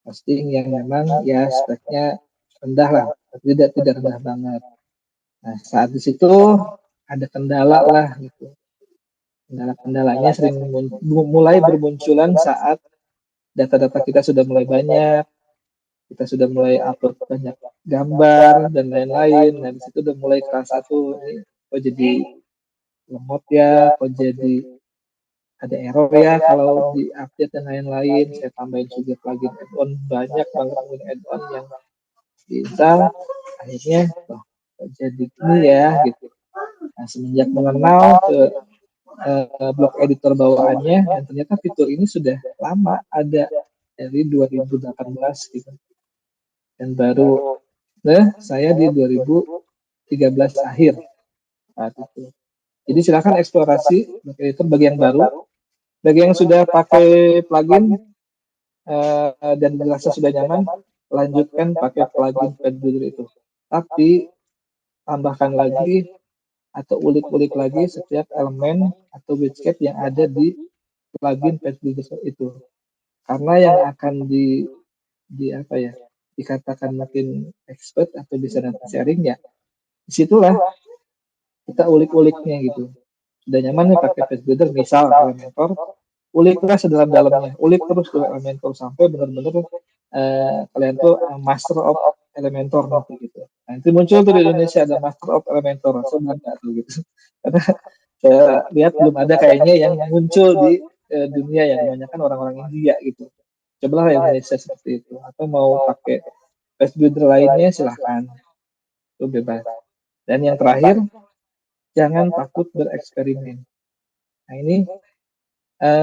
hosting yang memang ya speknya rendah lah, tidak rendah banget. Nah, saat di situ ada kendala lah gitu. Kendala-kendalanya sering mulai bermunculan saat data-data kita sudah mulai banyak, kita sudah mulai upload banyak gambar dan lain-lain. Nah, di situ udah mulai kerasa tuh, ini kok jadi lemot ya, kok jadi ada error ya kalau di update dan lain-lain. Saya tambahin juga plugin add-on, banyak banget plugin add-on yang diinstal. Akhirnya, oh, kok jadi gini ya gitu. Nah, semenjak mengenal ke blog editor bawaannya, dan ternyata fitur ini sudah lama ada dari 2018 gitu. Dan baru saya di 2013 akhir saat itu. Jadi silakan eksplorasi blog editor bagi yang baru, bagi yang sudah pakai plugin dan dirasa sudah nyaman, lanjutkan pakai plugin page builder itu. Tapi tambahkan lagi atau ulik-ulik lagi setiap elemen atau widget yang ada di plugin page builder itu. Karena yang akan di apa ya, dikatakan makin expert atau bisa nanti sharing ya, disitulah kita ulik-uliknya gitu. Sudah nyaman nih pakai page builder, misal Elementor, uliklah sedalam-dalamnya, ulik terus ke Elementor sampai benar-benar kalian tuh master of Elementor nanti gitu. Nah, itu muncul tuh di Indonesia ada master of Elementor, sebenarnya tuh gitu. Karena saya lihat belum ada kayaknya yang muncul di dunia, yang kebanyakan orang-orang India gitu. Cobalah Indonesia seperti itu. Atau mau pakai page builder lainnya silahkan, itu bebas. Dan yang terakhir, jangan takut bereksperimen. Nah ini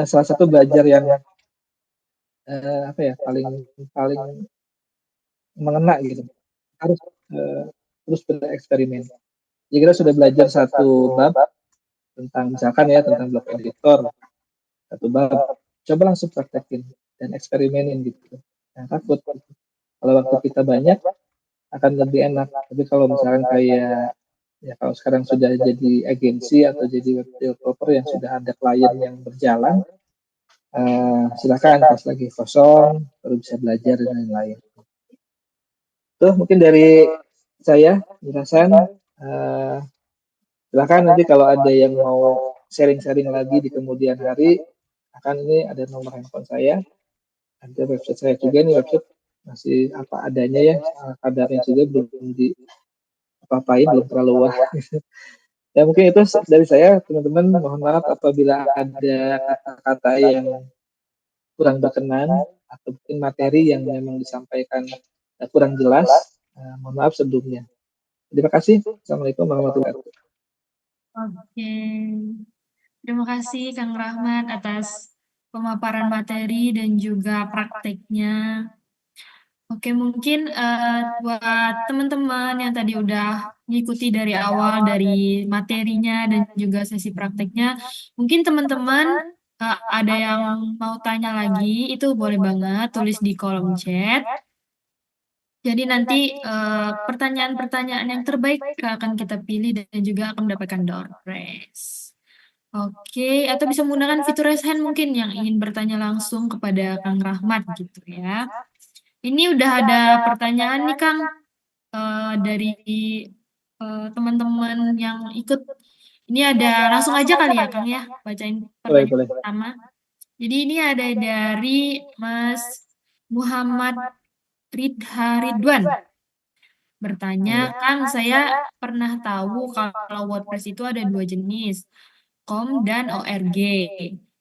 salah satu belajar yang apa ya paling paling mengena gitu. Harus terus bereksperimen. Jadi kita sudah belajar satu bab tentang misalkan ya tentang blog editor, satu bab, coba langsung praktekin dan eksperimenin gitu. Nah, takut gitu. Kalau waktu kita banyak akan lebih enak. Tapi kalau misalkan kayak ya kalau sekarang sudah jadi agensi atau jadi web developer yang sudah ada klien yang berjalan, silakan pas lagi kosong baru bisa belajar dan lain-lain. Tuh mungkin dari saya, Mirasan. Silakan nanti kalau ada yang mau sharing-sharing lagi di kemudian hari, akan ini ada nomor handphone saya, ada website saya juga nih, website masih apa adanya ya, kadarnya juga belum di apa-apain, belum terlalu wah. Ya mungkin itu dari saya, teman-teman. Mohon maaf apabila ada kata-kata yang kurang berkenan atau mungkin materi yang memang disampaikan kurang jelas. Mohon maaf sebelumnya. Terima kasih. Assalamualaikum warahmatullahi wabarakatuh. Oke. Terima kasih Kang Rahmat atas pemaparan materi dan juga prakteknya. Oke, mungkin buat teman-teman yang tadi udah ngikuti dari awal dari materinya dan juga sesi prakteknya, mungkin teman-teman ada yang mau tanya lagi, itu boleh banget tulis di kolom chat. Jadi nanti pertanyaan-pertanyaan yang terbaik akan kita pilih dan juga akan mendapatkan door prize. Oke, atau bisa menggunakan fitur raise hand mungkin yang ingin bertanya langsung kepada Kang Rahmat gitu ya. Ini udah ada pertanyaan nih Kang dari teman-teman yang ikut. Ini ada langsung aja kali ya Kang ya, bacain Boleh, pertanyaan boleh. pertama. Jadi ini ada dari Mas Muhammad Ridwan. Bertanya, Kang, saya pernah tahu kalau WordPress itu ada dua jenis, com dan org.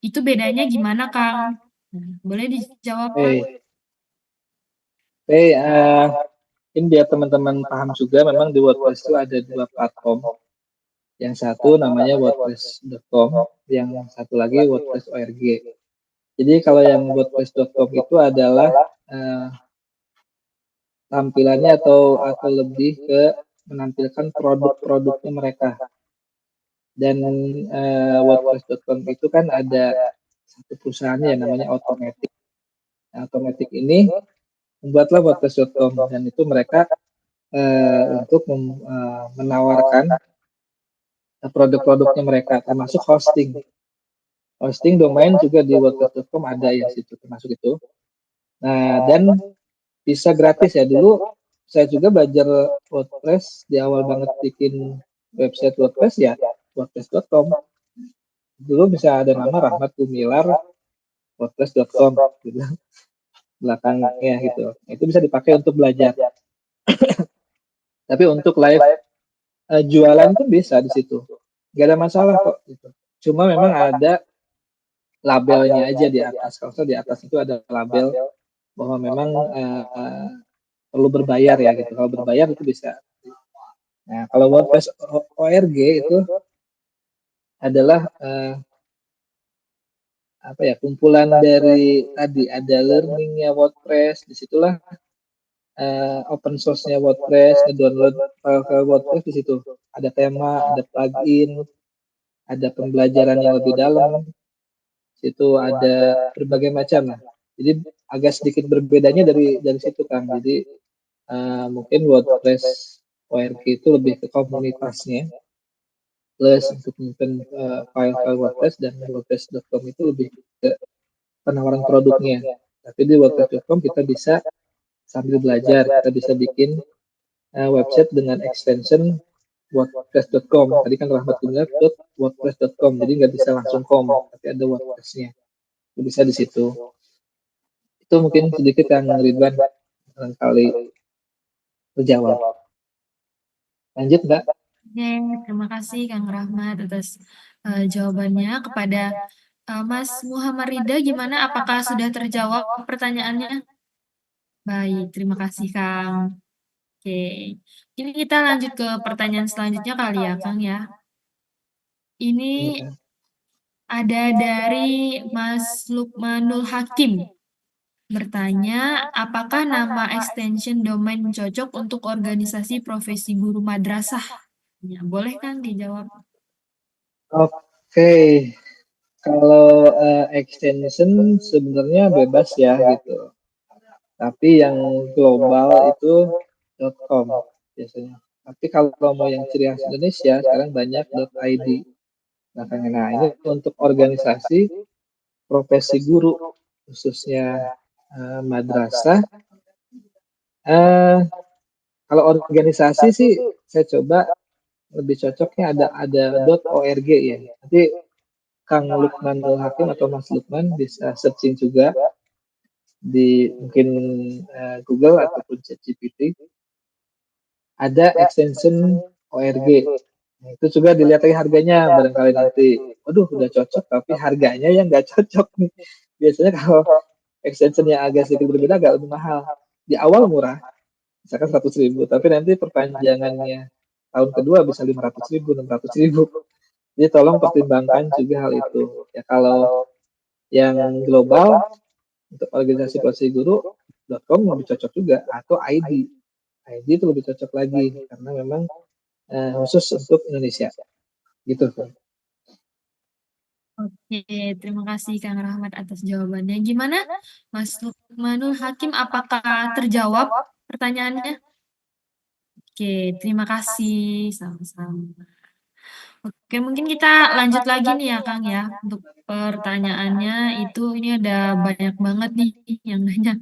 Itu bedanya gimana, Kang? Boleh dijawab, Kang? Oke, oke, ini biar teman-teman paham juga, memang di WordPress itu ada dua platform. Yang satu namanya WordPress.com, yang satu lagi WordPress ORG. Jadi kalau yang WordPress.com itu adalah uh, tampilannya atau lebih ke menampilkan produk-produknya mereka. Dan WordPress.com itu kan ada satu perusahaannya yang namanya Automatic. Nah, Automatic ini membuatlah WordPress.com, dan itu mereka untuk menawarkan produk-produknya mereka, termasuk hosting. Hosting domain juga di WordPress.com ada yang situ termasuk itu. Nah, dan bisa gratis ya. Dulu saya juga belajar WordPress di awal banget bikin website WordPress ya, WordPress.com. Dulu bisa ada nama Rahmat Gumilar WordPress.com gitu belakangnya gitu. Itu bisa dipakai untuk belajar. Tapi untuk live jualan pun bisa di situ. Gak ada masalah kok gitu. Cuma memang ada labelnya aja di atas. Kalau di atas itu ada label bahwa memang perlu berbayar ya gitu. Kalau berbayar itu bisa. Nah, kalau WordPress ORG itu adalah apa ya, kumpulan dari tadi ada learningnya WordPress, disitulah open source-nya WordPress, ngedownload file-file WordPress di situ. Ada tema, ada plugin, ada pembelajaran yang lebih dalam, situ ada berbagai macam lah. Jadi agak sedikit berbedanya dari situ kan. Jadi mungkin WordPress ORG itu lebih ke komunitasnya, plus untuk menyimpan file-file WordPress, dan WordPress.com itu lebih ke penawaran produknya. Tapi di WordPress.com kita bisa sambil belajar, kita bisa bikin website dengan extension WordPress.com. Tadi kan Rahmat Gumilar .wordpress.com, jadi nggak bisa langsung com, tapi ada WordPress-nya. Bisa di situ. Itu mungkin sedikit yang Ridwan barangkali terjawab. Lanjut, Mbak. Oke, terima kasih Kang Rahmat atas jawabannya. Kepada Mas Muhammad Rida, gimana? Apakah sudah terjawab pertanyaannya? Baik, terima kasih Kang. Oke, ini kita lanjut ke pertanyaan selanjutnya kali ya Kang ya. Ini Ya. ada dari Mas Lukmanul Hakim. Bertanya, apakah nama extension domain cocok untuk organisasi profesi guru madrasah? Ya, boleh kan dijawab? Oke, kalau extension sebenarnya bebas ya gitu. Tapi yang global itu .com biasanya. Tapi kalau mau yang ciri khas Indonesia sekarang banyak .id. Nah, ini untuk organisasi profesi guru khususnya madrasah. Eh, Kalau organisasi sih saya coba lebih cocoknya ada .org ya. Nanti Kang Lukman Hakim atau Mas Lukman bisa searching juga di mungkin Google ataupun ChatGPT. Ada extension ORG. Nah, itu juga dilihat lagi harganya, barangkali nanti, waduh udah cocok tapi harganya yang nggak cocok nih. Biasanya kalau extension yang agak sedikit berbeda agak lebih mahal. Di awal murah, misalkan 100.000, tapi nanti perpanjangannya tahun kedua bisa 500.000, 600.000. Jadi tolong pertimbangkan juga hal itu. Ya kalau yang global untuk organisasi profesi guru.com lebih cocok juga, atau ID. ID itu lebih cocok lagi karena memang khusus untuk Indonesia. Gitu. Oke, terima kasih Kang Rahmat atas jawabannya. Gimana, Mas Lukmanul Hakim? Apakah terjawab pertanyaannya? Oke, terima kasih. Sama-sama. Oke, mungkin kita lanjut lagi nih ya, Kang ya. Untuk pertanyaannya itu ini ada banyak banget nih yang nanya.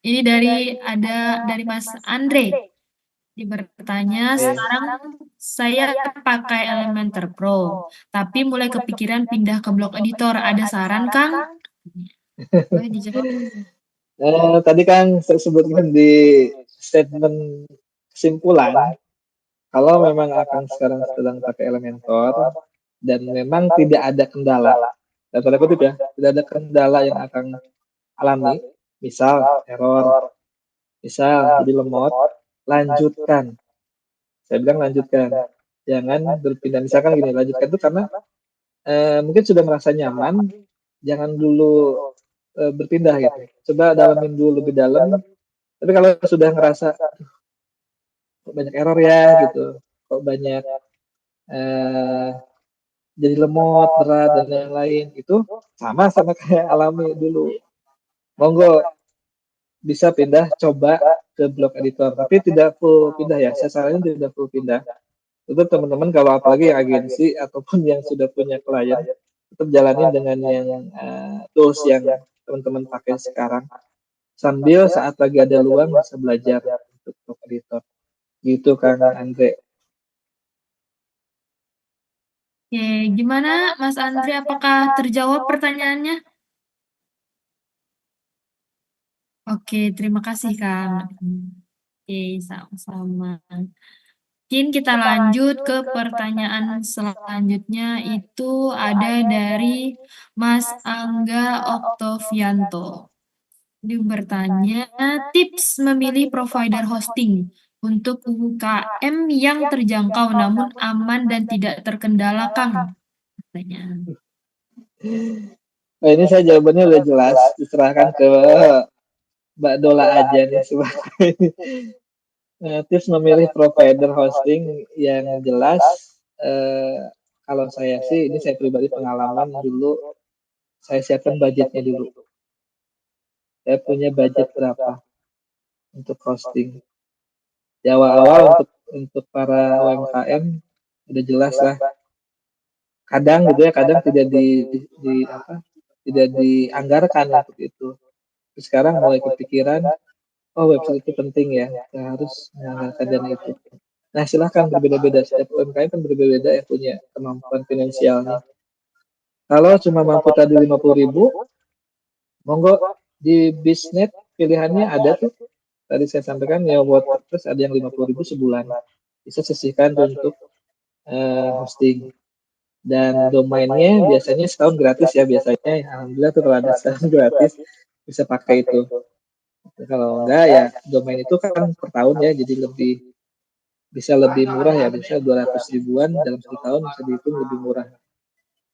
Ini dari Mas Andre. Dia bertanya, sekarang saya pakai Elementor Pro, tapi mulai kepikiran pindah ke blog editor. Ada saran, Kang? Boleh dijawab. Tadi kan saya sebutkan di statement kesimpulan, kalau memang akan sekarang sedang pakai Elementor dan memang tidak ada kendala, dan tanda kutip ya, tidak ada kendala yang akan alami, misal error, misal jadi lemot, lanjutkan. Saya bilang lanjutkan. Jangan berpindah. Misalkan gini, lanjutkan itu karena mungkin sudah merasa nyaman, jangan dulu berpindah gitu. Coba dalamin dulu lebih dalam. Tapi kalau sudah ngerasa kok banyak error ya gitu, kok banyak eh, jadi lemot, berat dan lain-lain itu sama kayak alami dulu. Monggo bisa pindah coba ke blog editor, tapi tidak full pindah ya. Saya saranin tidak full pindah. Tetap teman-teman kalau apalagi yang agensi ataupun yang sudah punya klien, tetap jalanin dengan yang tools yang teman-teman pakai sekarang. Sambil saat lagi ada luang bisa belajar untuk blog editor. Gitu Kang Andre. Oke, gimana Mas Andri? Apakah terjawab pertanyaannya? Oke, terima kasih Kang. Oke, sama-sama. Mungkin kita lanjut ke pertanyaan selanjutnya itu ada dari Mas Angga Oktovianto. Dia bertanya, tips memilih provider hosting untuk UKM yang terjangkau namun aman dan tidak terkendala, Kang. Pertanyaan. Nah, ini saya jawabannya udah jelas, diserahkan ke Mbak Dola aja nih sebagai tips memilih provider hosting yang jelas. Eh, Kalau saya sih, ini saya pribadi pengalaman dulu, saya siapkan budgetnya dulu. Saya punya budget berapa untuk hosting. Di awal-awal untuk para UMKM udah jelas lah. Kadang gitu ya, kadang tidak di apa, tidak dianggarkan untuk itu. Terus sekarang mulai kepikiran, oh website itu penting ya, kita harus menganggarkan dana itu. Nah silahkan berbeda-beda, setiap UMKM kan berbeda-beda ya punya kemampuan finansialnya. Kalau cuma mampu tadi 50.000, monggo di bisnet pilihannya ada tuh. Tadi saya sampaikan ya WordPress ada yang 50.000 sebulan. Bisa sisihkan untuk hosting. Dan domainnya biasanya setahun gratis ya biasanya. Alhamdulillah tuh kalau ada setahun gratis bisa pakai itu. Kalau enggak ya domain itu kan per tahun ya jadi bisa lebih murah ya, bisa 200 ribuan dalam 1 tahun bisa dihitung lebih murah.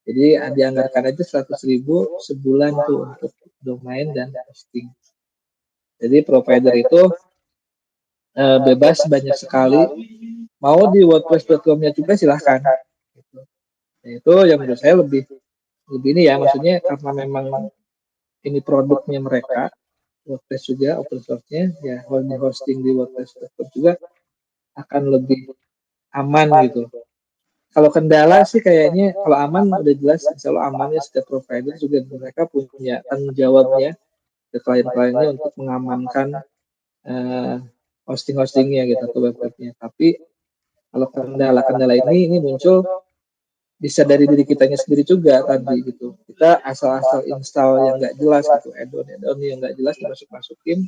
Jadi dianggarkan aja 100.000 sebulan tuh untuk domain dan hosting. Jadi provider itu bebas banyak sekali. Mau di WordPress.com-nya juga silahkan. Gitu. Nah, itu yang menurut saya lebih lebih ini ya, maksudnya karena memang ini produknya mereka, WordPress juga open source-nya, ya di hosting di WordPress.com juga akan lebih aman gitu. Kalau kendala sih kayaknya kalau aman udah jelas, insya Allah amannya setiap provider juga mereka punya tanggung jawabnya ke klien-kliennya untuk mengamankan uh, hosting-hostingnya gitu atau web-webnya. Tapi kalau kendala-kendala ini muncul bisa dari diri kitanya sendiri juga tadi gitu. Kita asal-asal install yang nggak jelas gitu, add-on yang nggak jelas dimasuk-masukin,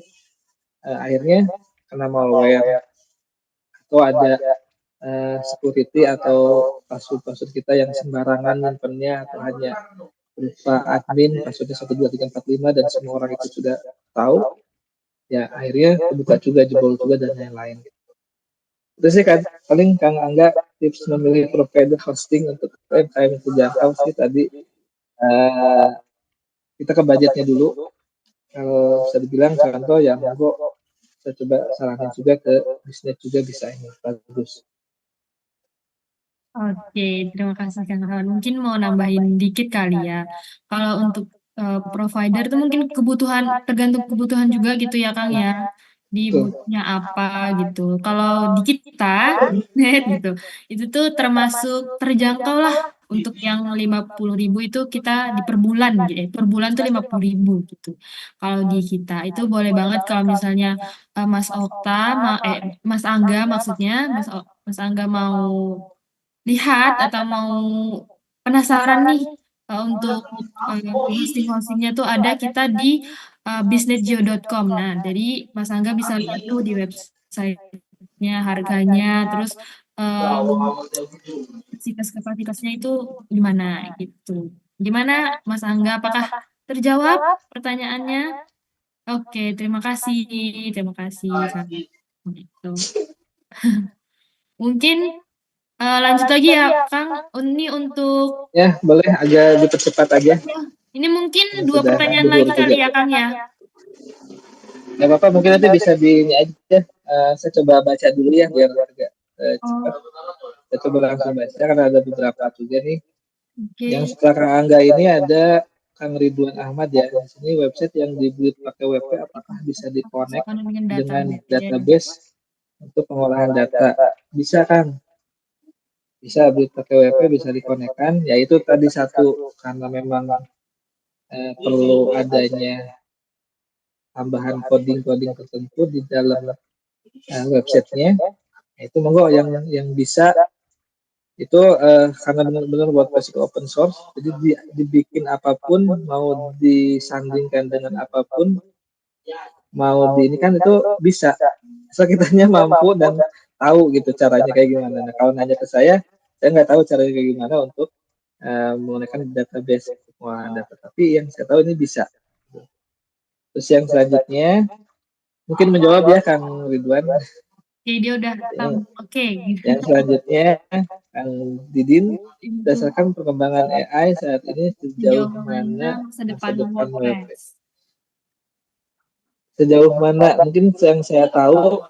akhirnya kena malware atau ada security atau password kita yang sembarangan nyimpennya atau hanya berupa admin passwordnya 12345 dan semua orang itu sudah tahu, ya akhirnya kebuka juga jebol juga dan lain-lain. Itu sih kan paling Kang Angga tips memilih provider hosting untuk UMKM terjangkau sih tadi uh, kita ke budgetnya dulu. Kalau bisa dibilang contoh ya monggo saya coba saranin juga ke bisnis juga bisa ini bagus. Oke, terima kasih Kang Rahman. Mungkin mau nambahin dikit kali ya. Kalau untuk provider itu mungkin kebutuhan, tergantung kebutuhan juga gitu ya Kang ya. Tuh. Dibutuhnya apa gitu. Kalau di kita, net gitu, itu tuh termasuk terjangkau lah. Untuk yang 50.000 itu kita di per bulan gitu. Per bulan tuh 50.000 gitu. Kalau di kita itu boleh banget kalau misalnya Mas Okta, Mas Angga maksudnya, Mas Angga mau lihat atau mau penasaran nih untuk hosting-hostingnya tuh ada kita di bisnetgeo.com. Nah, jadi Mas Angga bisa lihat tuh di website-nya harganya, terus em, kapasitasnya itu gimana gitu. Gimana Mas Angga? Apakah Terjawab pertanyaannya? Oke, terima kasih. Terima kasih, Kang. Gitu. Mungkin lanjut lagi ya, Kang. Ini untuk Ya, boleh agak dipercepat aja. ini mungkin Ini 2 sudah pertanyaan zuhur lagi juga. kali ya, Kang ya. Ya Bapak mungkin nanti bisa di ini aja. Saya coba baca dulu ya biar agak cepat. Oh, Saya coba langsung baca karena ada beberapa juga nih. Yang oke. setelah Kang Angga ini ada Kang Ridwan Ahmad ya. Di sini website yang dibuat pakai WP apakah bisa dikonek Sekarang dengan dengan database. Jadi, database untuk pengolahan data? Bisa Kang. Bisa buat pakai WP bisa dikonekkan. Ya itu tadi satu karena memang perlu adanya tambahan coding-coding tertentu di dalam websitenya. Nah, itu monggo yang bisa itu karena benar-benar WordPress itu open source, jadi dibikin apapun, mau disandingkan dengan apapun, mau di ini kan itu bisa. Asal kitanya mampu dan tahu gitu caranya kayak gimana. Nah kalau nanya ke saya nggak tahu caranya kayak gimana untuk menggunakan database pengolahan data. Tapi yang saya tahu ini bisa. Terus yang selanjutnya mungkin menjawab ya Kang Ridwan. oke, dia udah Yang, tahu. Oke, gitu. yang selanjutnya Kang Didin, Itu berdasarkan perkembangan AI saat ini sejauh sejauh mana mana masa masa depan depan web? WordPress? Sejauh mana? Mungkin yang saya tahu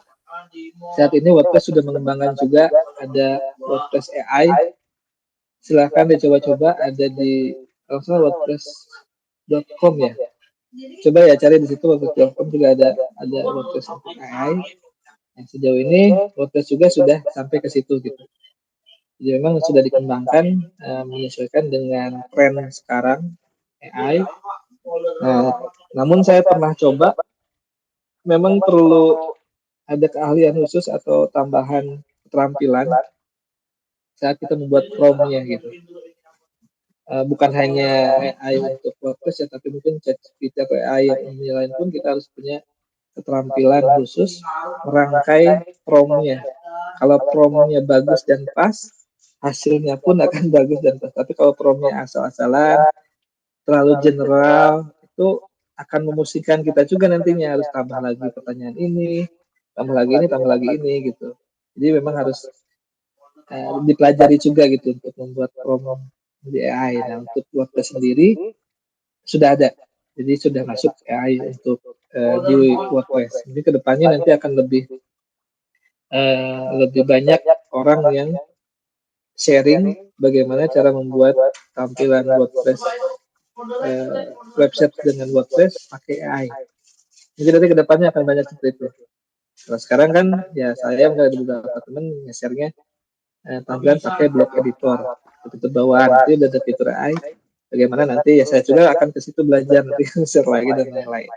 saat ini WordPress sudah mengembangkan juga ada WordPress AI. Silahkan dicoba-coba ada di kalau salah WordPress.com ya. Coba ya cari di situ WordPress.com juga ada WordPress untuk AI. Yang sejauh ini WordPress juga sudah sampai ke situ gitu. Jadi memang sudah dikembangkan menyesuaikan dengan tren sekarang AI. Nah, namun saya pernah coba, memang perlu ada keahlian khusus atau tambahan keterampilan saat kita membuat prompt-nya gitu. Bukan hanya AI untuk WordPress ya, tapi mungkin ChatGPT atau AI yang lain pun kita harus punya keterampilan khusus merangkai prompt-nya. Kalau prompt-nya bagus dan pas, hasilnya pun akan bagus dan pas. Tapi kalau prompt-nya asal-asalan, terlalu general, itu akan memusingkan kita juga nantinya. Harus tambah lagi pertanyaan ini, tambah lagi ini gitu. Jadi memang harus dipelajari juga gitu untuk membuat prompt di AI. Nah, untuk WordPress sendiri sudah ada. Jadi sudah masuk AI untuk di WordPress. Jadi kedepannya nanti akan lebih banyak orang yang sharing bagaimana cara membuat tampilan WordPress website dengan WordPress pakai AI. Jadi nanti kedepannya akan banyak seperti itu. Kalau sekarang kan ya saya ada beberapa teman nge-share-nya tampilan pakai blog editor fitur bawaan itu udah ada fitur AI. Bagaimana nanti ya saya juga akan ke situ belajar nanti share lagi dan lain-lain.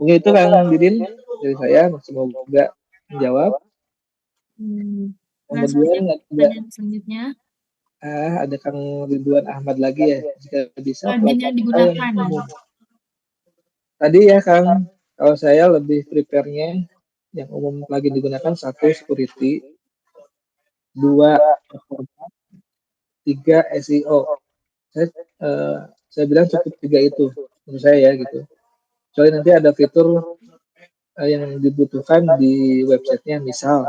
Mungkin itu Kang Didin dari saya, semoga menjawab. Langsung aja Kemudian pertanyaan selanjutnya. ada Kang Ridwan Ahmad lagi ya, jika bisa Plugin yang pelajari yang digunakan. umum. Tadi ya Kang, kalau saya lebih prepare-nya yang umum lagi digunakan satu security, dua performa, tiga SEO. Saya, eh, saya bilang cukup tiga itu menurut saya ya gitu. Soalnya nanti ada fitur yang dibutuhkan di websitenya, misal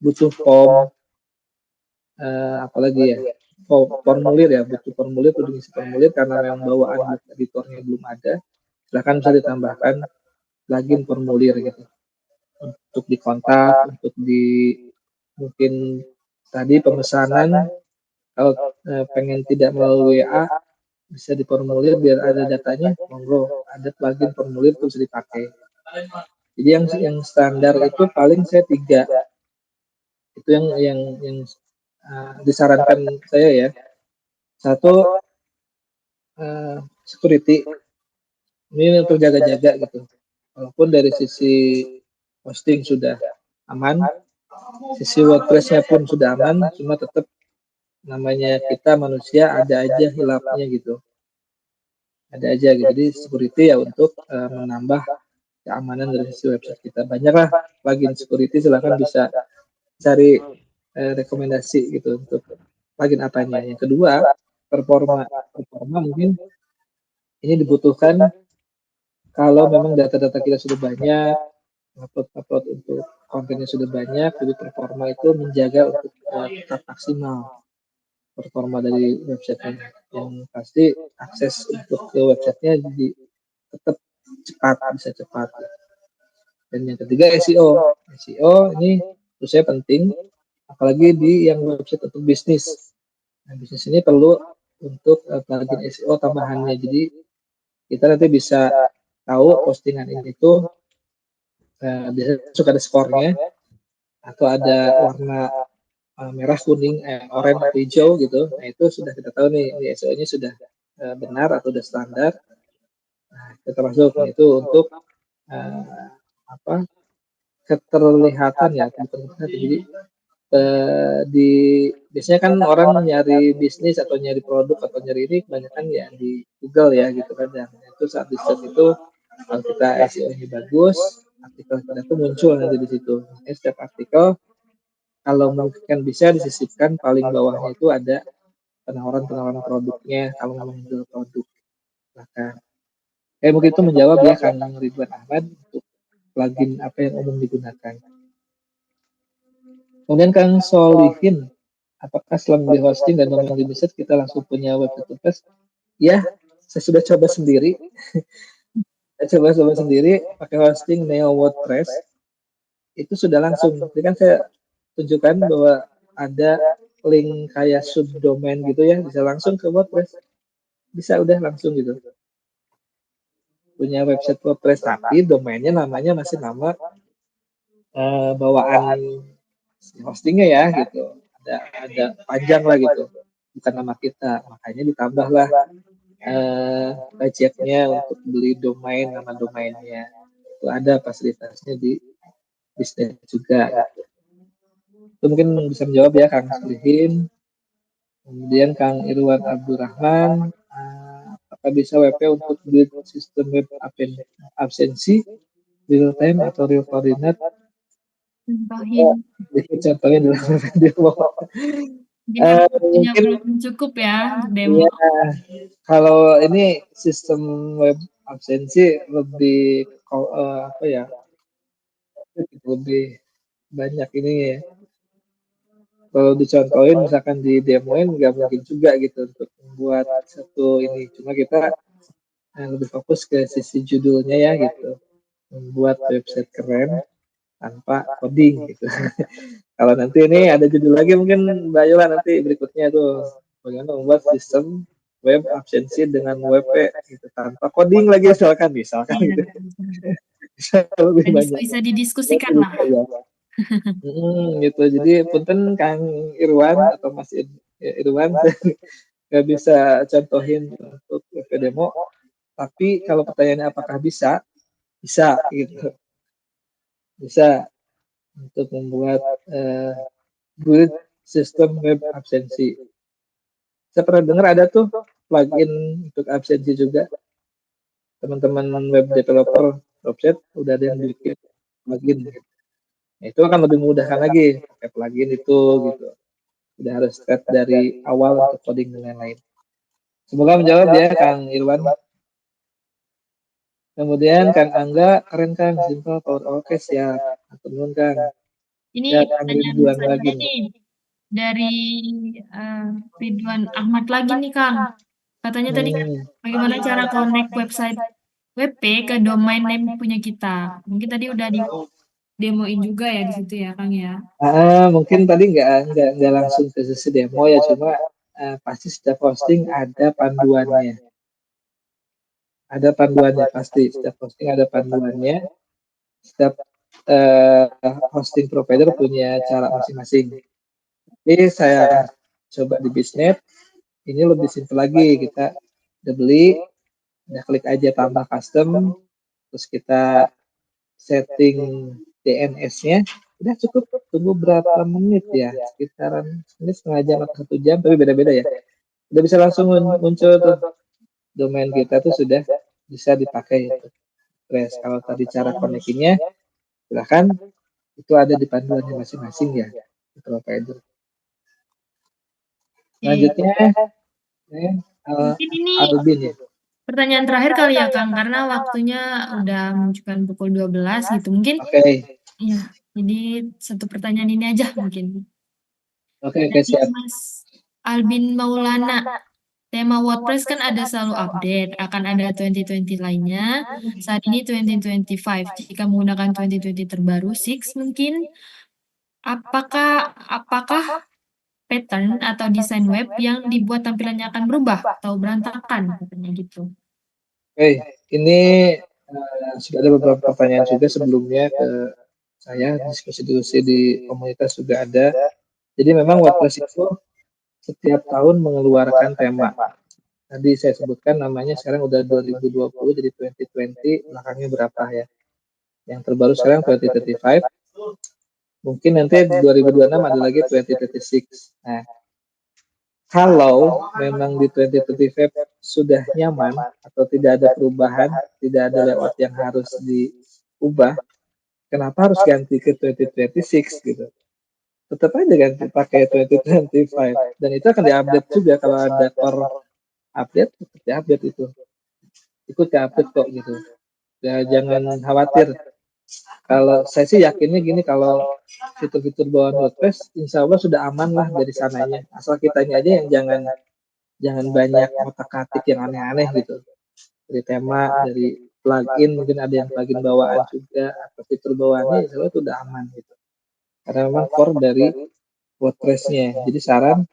butuh form, apalagi ya formulir ya, butuh formulir, butuh isi formulir karena memang bawaan editornya belum ada. Silahkan bisa ditambahkan plugin formulir gitu untuk dikontak, untuk di mungkin tadi pemesanan kalau pengen tidak melalui WA bisa diformulir biar ada datanya, monggo ada plugin formulir itu bisa dipakai. Jadi yang standar itu paling saya tiga, itu yang disarankan saya ya. Satu security, ini untuk jaga-jaga gitu. Walaupun dari sisi hosting sudah aman, sisi WordPress-nya pun sudah aman, cuma tetap namanya kita manusia ada aja hilapnya gitu. Ada aja gitu. Jadi security ya untuk menambah keamanan dari sisi website kita. Banyaklah plugin security, silahkan bisa cari rekomendasi gitu untuk plugin apanya. Yang kedua, performa mungkin Ini dibutuhkan kalau memang data-data kita sudah banyak, upload untuk kontennya sudah banyak, jadi performa itu menjaga untuk tetap maksimal performa dari websitenya. Yang pasti akses untuk ke websitenya jadi tetap cepat, bisa cepat. Dan yang ketiga SEO. SEO ini menurut saya penting, apalagi di yang website untuk bisnis. Nah, bisnis ini perlu untuk plugin SEO tambahannya. Jadi kita nanti bisa tahu postingan ini tuh biasanya suka ada skornya atau ada warna merah, kuning, oranye atau hijau gitu. Nah itu sudah kita tahu nih, ini SEO-nya sudah benar atau sudah standar. Nah, kita masuk nah, itu untuk uh, apa keterlihatan ya, bukan jadi di biasanya kan orang nyari bisnis atau nyari produk atau nyari ini kebanyakan ya di Google ya gitu kan, dan itu saat di search itu kalau kita SEO-nya bagus, artikel kita tuh muncul nanti di situ. Makanya setiap artikel kalau mungkin bisa disisipkan paling bawahnya itu ada penawaran-penawaran produknya kalau mau menjual produk. Maka mungkin itu menjawab ya Kang Ridwan Ahmad untuk plugin apa yang umum digunakan. Kemudian Kang Solihin, apakah setelah membeli hosting dan memang di bisnis kita langsung punya website WordPress? Ya, saya sudah coba sendiri. Saya coba sendiri pakai hosting Neo WordPress. Itu sudah langsung. Jadi kan saya tunjukkan bahwa ada link kayak subdomain gitu ya, bisa langsung ke WordPress. Bisa udah langsung gitu. Punya website WordPress, tapi domainnya namanya masih nama bawaan hostingnya ya gitu. Ada panjang lah gitu, bukan nama kita, makanya ditambahlah budgetnya untuk beli domain, nama domainnya itu ada fasilitasnya di bisnis juga gitu. Itu mungkin bisa menjawab ya Kang Sulihin. Kemudian Kang Irwan Abdurrahman, apakah bisa WP untuk build sistem web absensi real time atau real coordinate? Contohin. Itu contohnya dalam demo. Mungkin waktunya Mungkin belum cukup ya untuk demo. ya, kalau ini sistem web absensi lebih apa ya, lebih banyak ini ya. Kalau dicontohin misalkan di demoin nggak mungkin juga gitu untuk membuat satu ini. Cuma kita lebih fokus ke sisi judulnya ya gitu. Membuat website keren tanpa coding gitu. Kalau nanti ini ada judul lagi mungkin Mbak Yola nanti berikutnya tuh bagaimana membuat sistem web absensi dengan WP gitu tanpa coding lagi misalkan Iya, gitu. Bisa lebih banyak. bisa didiskusikan lah. Ya. Gitu. Jadi punten Kang Irwan atau Mas Irwan nggak bisa contohin untuk WP demo. Tapi kalau pertanyaannya apakah bisa, bisa gitu. Bisa untuk membuat build sistem web absensi. Saya pernah dengar ada tuh plugin untuk absensi juga. Teman-teman web developer website udah ada yang bikin plugin. Gitu. Nah, itu akan lebih memudahkan lagi pakai plugin itu gitu. Tidak harus start dari awal untuk coding dan lain-lain. Semoga menjawab ya Kang Irwan. Kemudian Kang Angga, keren Kang, simple power oke siap. Turun Kang. Ini Ya Kang pertanyaan Ridwan lagi selanjutnya nih. nih dari eh, Ridwan Ahmad lagi nih Kang. Katanya tadi kan bagaimana cara connect website WP ke domain name punya kita. Mungkin tadi udah di demoin juga ya di situ ya Kang ya. Mungkin tadi nggak langsung ke sesi demo ya, cuma pasti setiap posting ada panduannya. Ada panduannya pasti, setiap posting ada panduannya. Setiap uh, hosting provider punya cara masing-masing. Jadi saya coba di Bisnet, ini lebih simpel lagi. Kita udah beli, udah klik aja tambah custom, terus kita setting DNS-nya, udah cukup tunggu berapa menit ya, sekitaran menit, setengah jam atau 1 jam, tapi beda-beda ya. Udah bisa langsung muncul tuh domain kita tuh sudah bisa dipakai. Terus kalau tadi cara koneksinya, silahkan itu ada di panduannya masing-masing ya, provider. Oke. Selanjutnya, Mungkin ini Albin ya. Pertanyaan terakhir kali ya, Kang, karena waktunya udah menunjukkan pukul 12 gitu. Mungkin Oke, iya, jadi satu pertanyaan ini aja mungkin. oke, oke, Dari siap. Mas Albin Maulana, tema WordPress kan ada selalu update, akan ada 2020 lainnya. Saat ini 2025. Jika menggunakan 2020 terbaru, 6 mungkin, apakah pattern atau desain web yang dibuat tampilannya akan berubah atau berantakan katanya gitu. Oke, ini sudah ada beberapa pertanyaan juga sebelumnya ke saya, diskusi-diskusi di komunitas juga ada. Jadi memang WordPress itu setiap tahun mengeluarkan tema. Tadi saya sebutkan namanya sekarang udah 2020, jadi 2020, belakangnya berapa ya? Yang terbaru sekarang 2035, mungkin nanti 2026 ada lagi 2036. Nah, kalau memang di 2025 sudah nyaman atau tidak ada perubahan, tidak ada layout yang harus diubah, kenapa harus ganti ke 2026 gitu? Tetap aja ganti pakai 2025 dan itu akan diupdate juga kalau ada core update, tetap diupdate itu, ikut update kok gitu. Ya, jangan khawatir. Kalau saya sih yakinnya gini, kalau fitur-fitur bawaan WordPress, insya Allah sudah aman lah dari sananya. Asal kitanya aja yang jangan jangan banyak otak-atik yang aneh-aneh gitu. Dari tema, dari plugin, mungkin ada yang plugin bawaan juga, atau fitur bawaannya, insya Allah itu udah aman gitu. Karena memang core dari WordPress-nya. Jadi saran,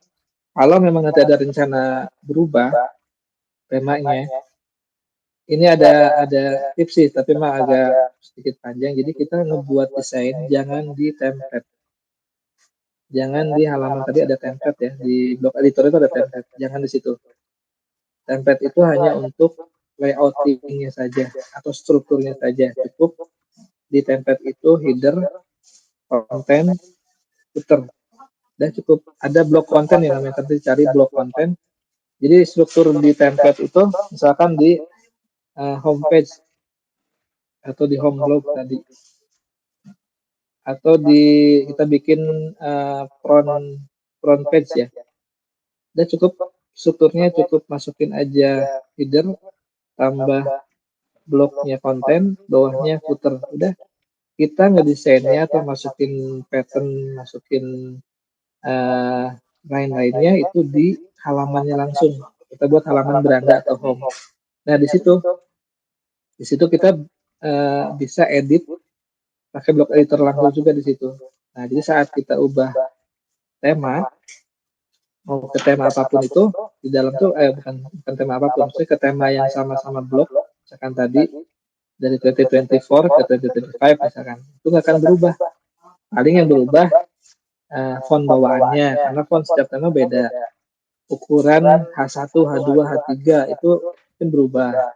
kalau memang nanti ada rencana berubah temanya, ini ada tips sih, tapi mah agak sedikit panjang. Jadi kita ngebuat desain jangan di template, jangan di halaman tadi ada template ya, di blog editor itu ada template, jangan di situ. Template itu hanya untuk layoutingnya saja atau strukturnya saja. Cukup di template itu header, konten, footer. Dan cukup ada blok konten yang namanya tadi cari blok konten. Jadi struktur di template itu misalkan di homepage atau di home blog tadi, atau di kita bikin front page ya. Dan cukup strukturnya cukup masukin aja header, tambah bloknya konten, bawahnya footer. Udah, kita ngedesainnya atau masukin pattern, masukin uh, lain-lainnya itu di halamannya langsung. Kita buat halaman beranda atau home. Nah, di situ kita bisa edit pakai blok editor langsung juga di situ. Nah, jadi saat kita ubah tema, mau ke tema apapun itu, di dalam tuh, bukan tema apapun, maksudnya ke tema yang sama-sama blok, misalkan tadi, dari 2024 ke 2025 misalkan, itu nggak akan berubah. Paling yang berubah font bawaannya, karena font setiap tema beda. Ukuran H1, H2, H3 itu mungkin berubah.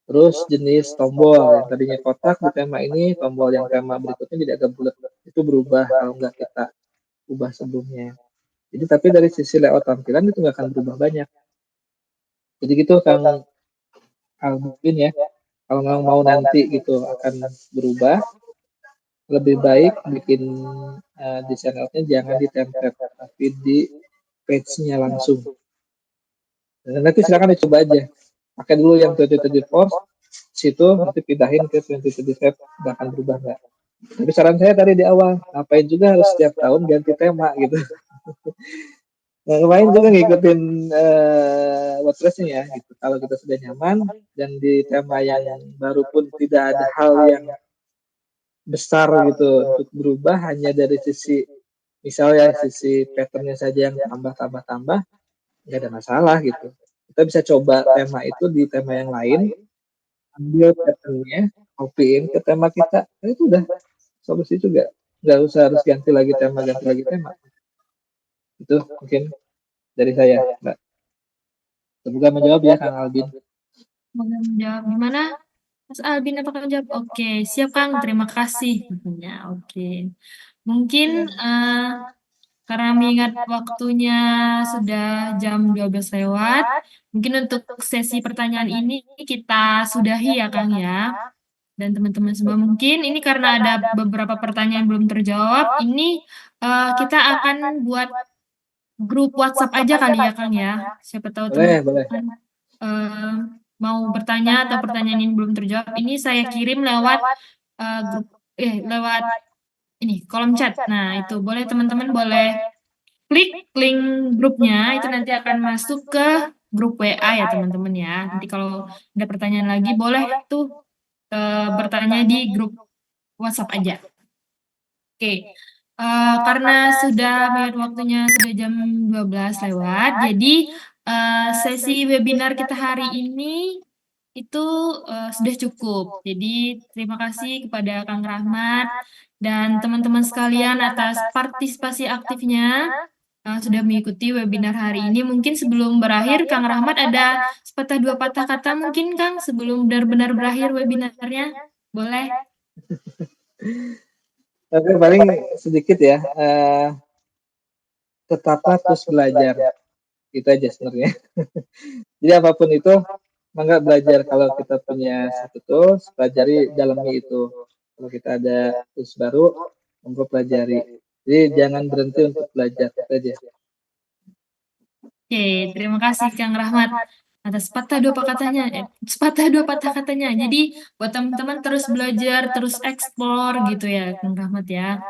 Terus jenis tombol, yang tadinya kotak di tema ini, tombol yang tema berikutnya jadi agak bulat. Itu berubah kalau nggak kita ubah sebelumnya. Jadi tapi dari sisi layout tampilan itu nggak akan berubah banyak. Jadi gitu Kang Albin ya. Kalau memang mau nanti gitu akan berubah, lebih baik bikin desain layoutnya jangan di template, tapi di page-nya langsung. Dan nanti silakan dicoba aja. Pakai dulu yang 2024, situ nanti pindahin ke 2025, nggak akan berubah nggak. Tapi saran saya tadi di awal, ngapain juga harus setiap tahun ganti tema gitu. Nah, lumayan juga ngikutin WordPress-nya ya gitu. Kalau kita sudah nyaman dan di tema yang baru pun tidak ada hal yang besar gitu untuk berubah, hanya dari sisi misalnya sisi pattern-nya saja yang tambah, nggak ada masalah gitu. Kita bisa coba tema itu di tema yang lain, ambil pattern-nya, copy-in ke tema kita, nah, itu udah solusi juga. Nggak usah harus ganti lagi tema. Itu mungkin dari saya, Mbak. Semoga menjawab ya, Kang Albin. Semoga menjawab. Gimana, Mas Albin, apakah menjawab? Oke, siap Kang, terima kasih. Ya, oke. Mungkin karena mengingat waktunya sudah jam 12 lewat, mungkin untuk sesi pertanyaan ini kita sudahi ya Kang ya. Dan teman-teman semua mungkin ini karena ada beberapa pertanyaan belum terjawab, ini kita akan buat grup WhatsApp aja kali ya Kang ya. Siapa tahu Boleh, boleh. teman-teman mau bertanya atau pertanyaan ini belum terjawab, ini saya kirim lewat, grup lewat ini, kolom chat. Nah, itu boleh teman-teman boleh klik link grupnya, itu nanti akan masuk ke grup WA ya teman-teman ya. Nanti kalau ada pertanyaan lagi boleh tuh, bertanya di grup WhatsApp aja. Oke, karena sudah melihat waktunya sudah jam 12 lewat, jadi, sesi webinar kita hari ini itu, sudah cukup. Jadi terima kasih kepada Kang Rahmat dan teman-teman sekalian atas partisipasi aktifnya, sudah mengikuti webinar hari ini. Mungkin sebelum berakhir Kang Rahmat ada sepatah dua patah kata mungkin Kang, sebelum benar-benar berakhir webinarnya? Boleh? Oke, paling sedikit ya, tetaplah terus belajar, itu aja sebenarnya. Jadi apapun itu, mangga belajar. Kalau kita punya satu tools, pelajari dalami itu. Kalau kita ada tools baru, monggo pelajari. Jadi jangan berhenti untuk belajar, itu aja. Oke, terima kasih Kang Rahmat atas sepatah dua patah katanya. Jadi buat teman-teman terus belajar, terus explore gitu ya Kang Rahmat ya.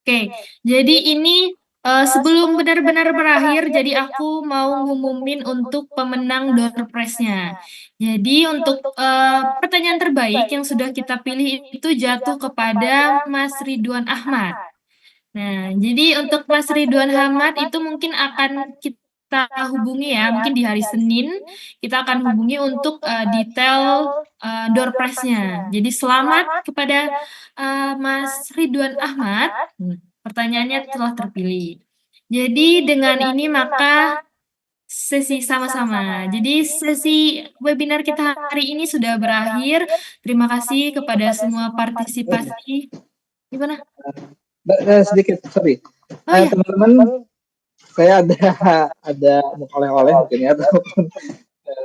Oke, jadi ini sebelum benar-benar berakhir, jadi aku mau ngumumin untuk pemenang door prize-nya. Jadi untuk pertanyaan terbaik yang sudah kita pilih itu jatuh kepada Mas Ridwan Ahmad. Nah, jadi untuk Mas Ridwan Hamad itu mungkin akan kita hubungi ya, mungkin di hari Senin kita akan hubungi untuk detail door prize-nya. Jadi selamat kepada Mas Ridwan Ahmad. Pertanyaannya telah terpilih. Jadi dengan ini maka sesi sama-sama. Jadi sesi webinar kita hari ini sudah berakhir. Terima kasih kepada semua partisipasi. Gimana? Sedikit, sorry. Oh ya, Teman-teman, saya ada oleh-oleh mungkin ya, ataupun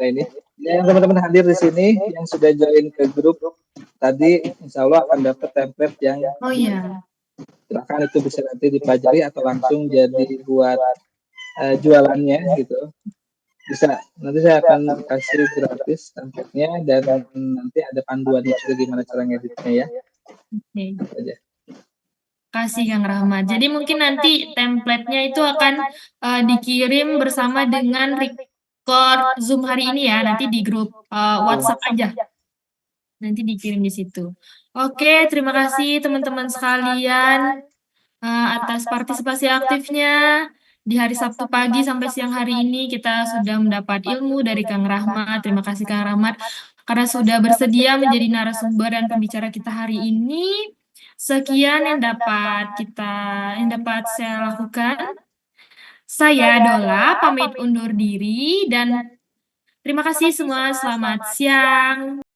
ini. Yang teman-teman hadir di sini, yang sudah join ke grup tadi, insya Allah akan dapat template yang oh iya. silakan itu bisa nanti dipelajari atau langsung jadi buat jualannya gitu. Bisa, nanti saya akan kasih gratis template-nya dan nanti ada panduannya juga gimana cara ngeditnya ya. Oke. Itu aja. Kasih Kang Rahmat. Jadi mungkin nanti template-nya itu akan dikirim bersama dengan record Zoom hari ini ya, nanti di grup WhatsApp aja. Nanti dikirim di situ. Oke, terima kasih teman-teman sekalian atas partisipasi aktifnya. Di hari Sabtu pagi sampai siang hari ini kita sudah mendapat ilmu dari Kang Rahmat. Terima kasih Kang Rahmat karena sudah bersedia menjadi narasumber dan pembicara kita hari ini. Sekian yang dapat saya lakukan. Saya Dola pamit undur diri dan terima kasih semua. Selamat siang.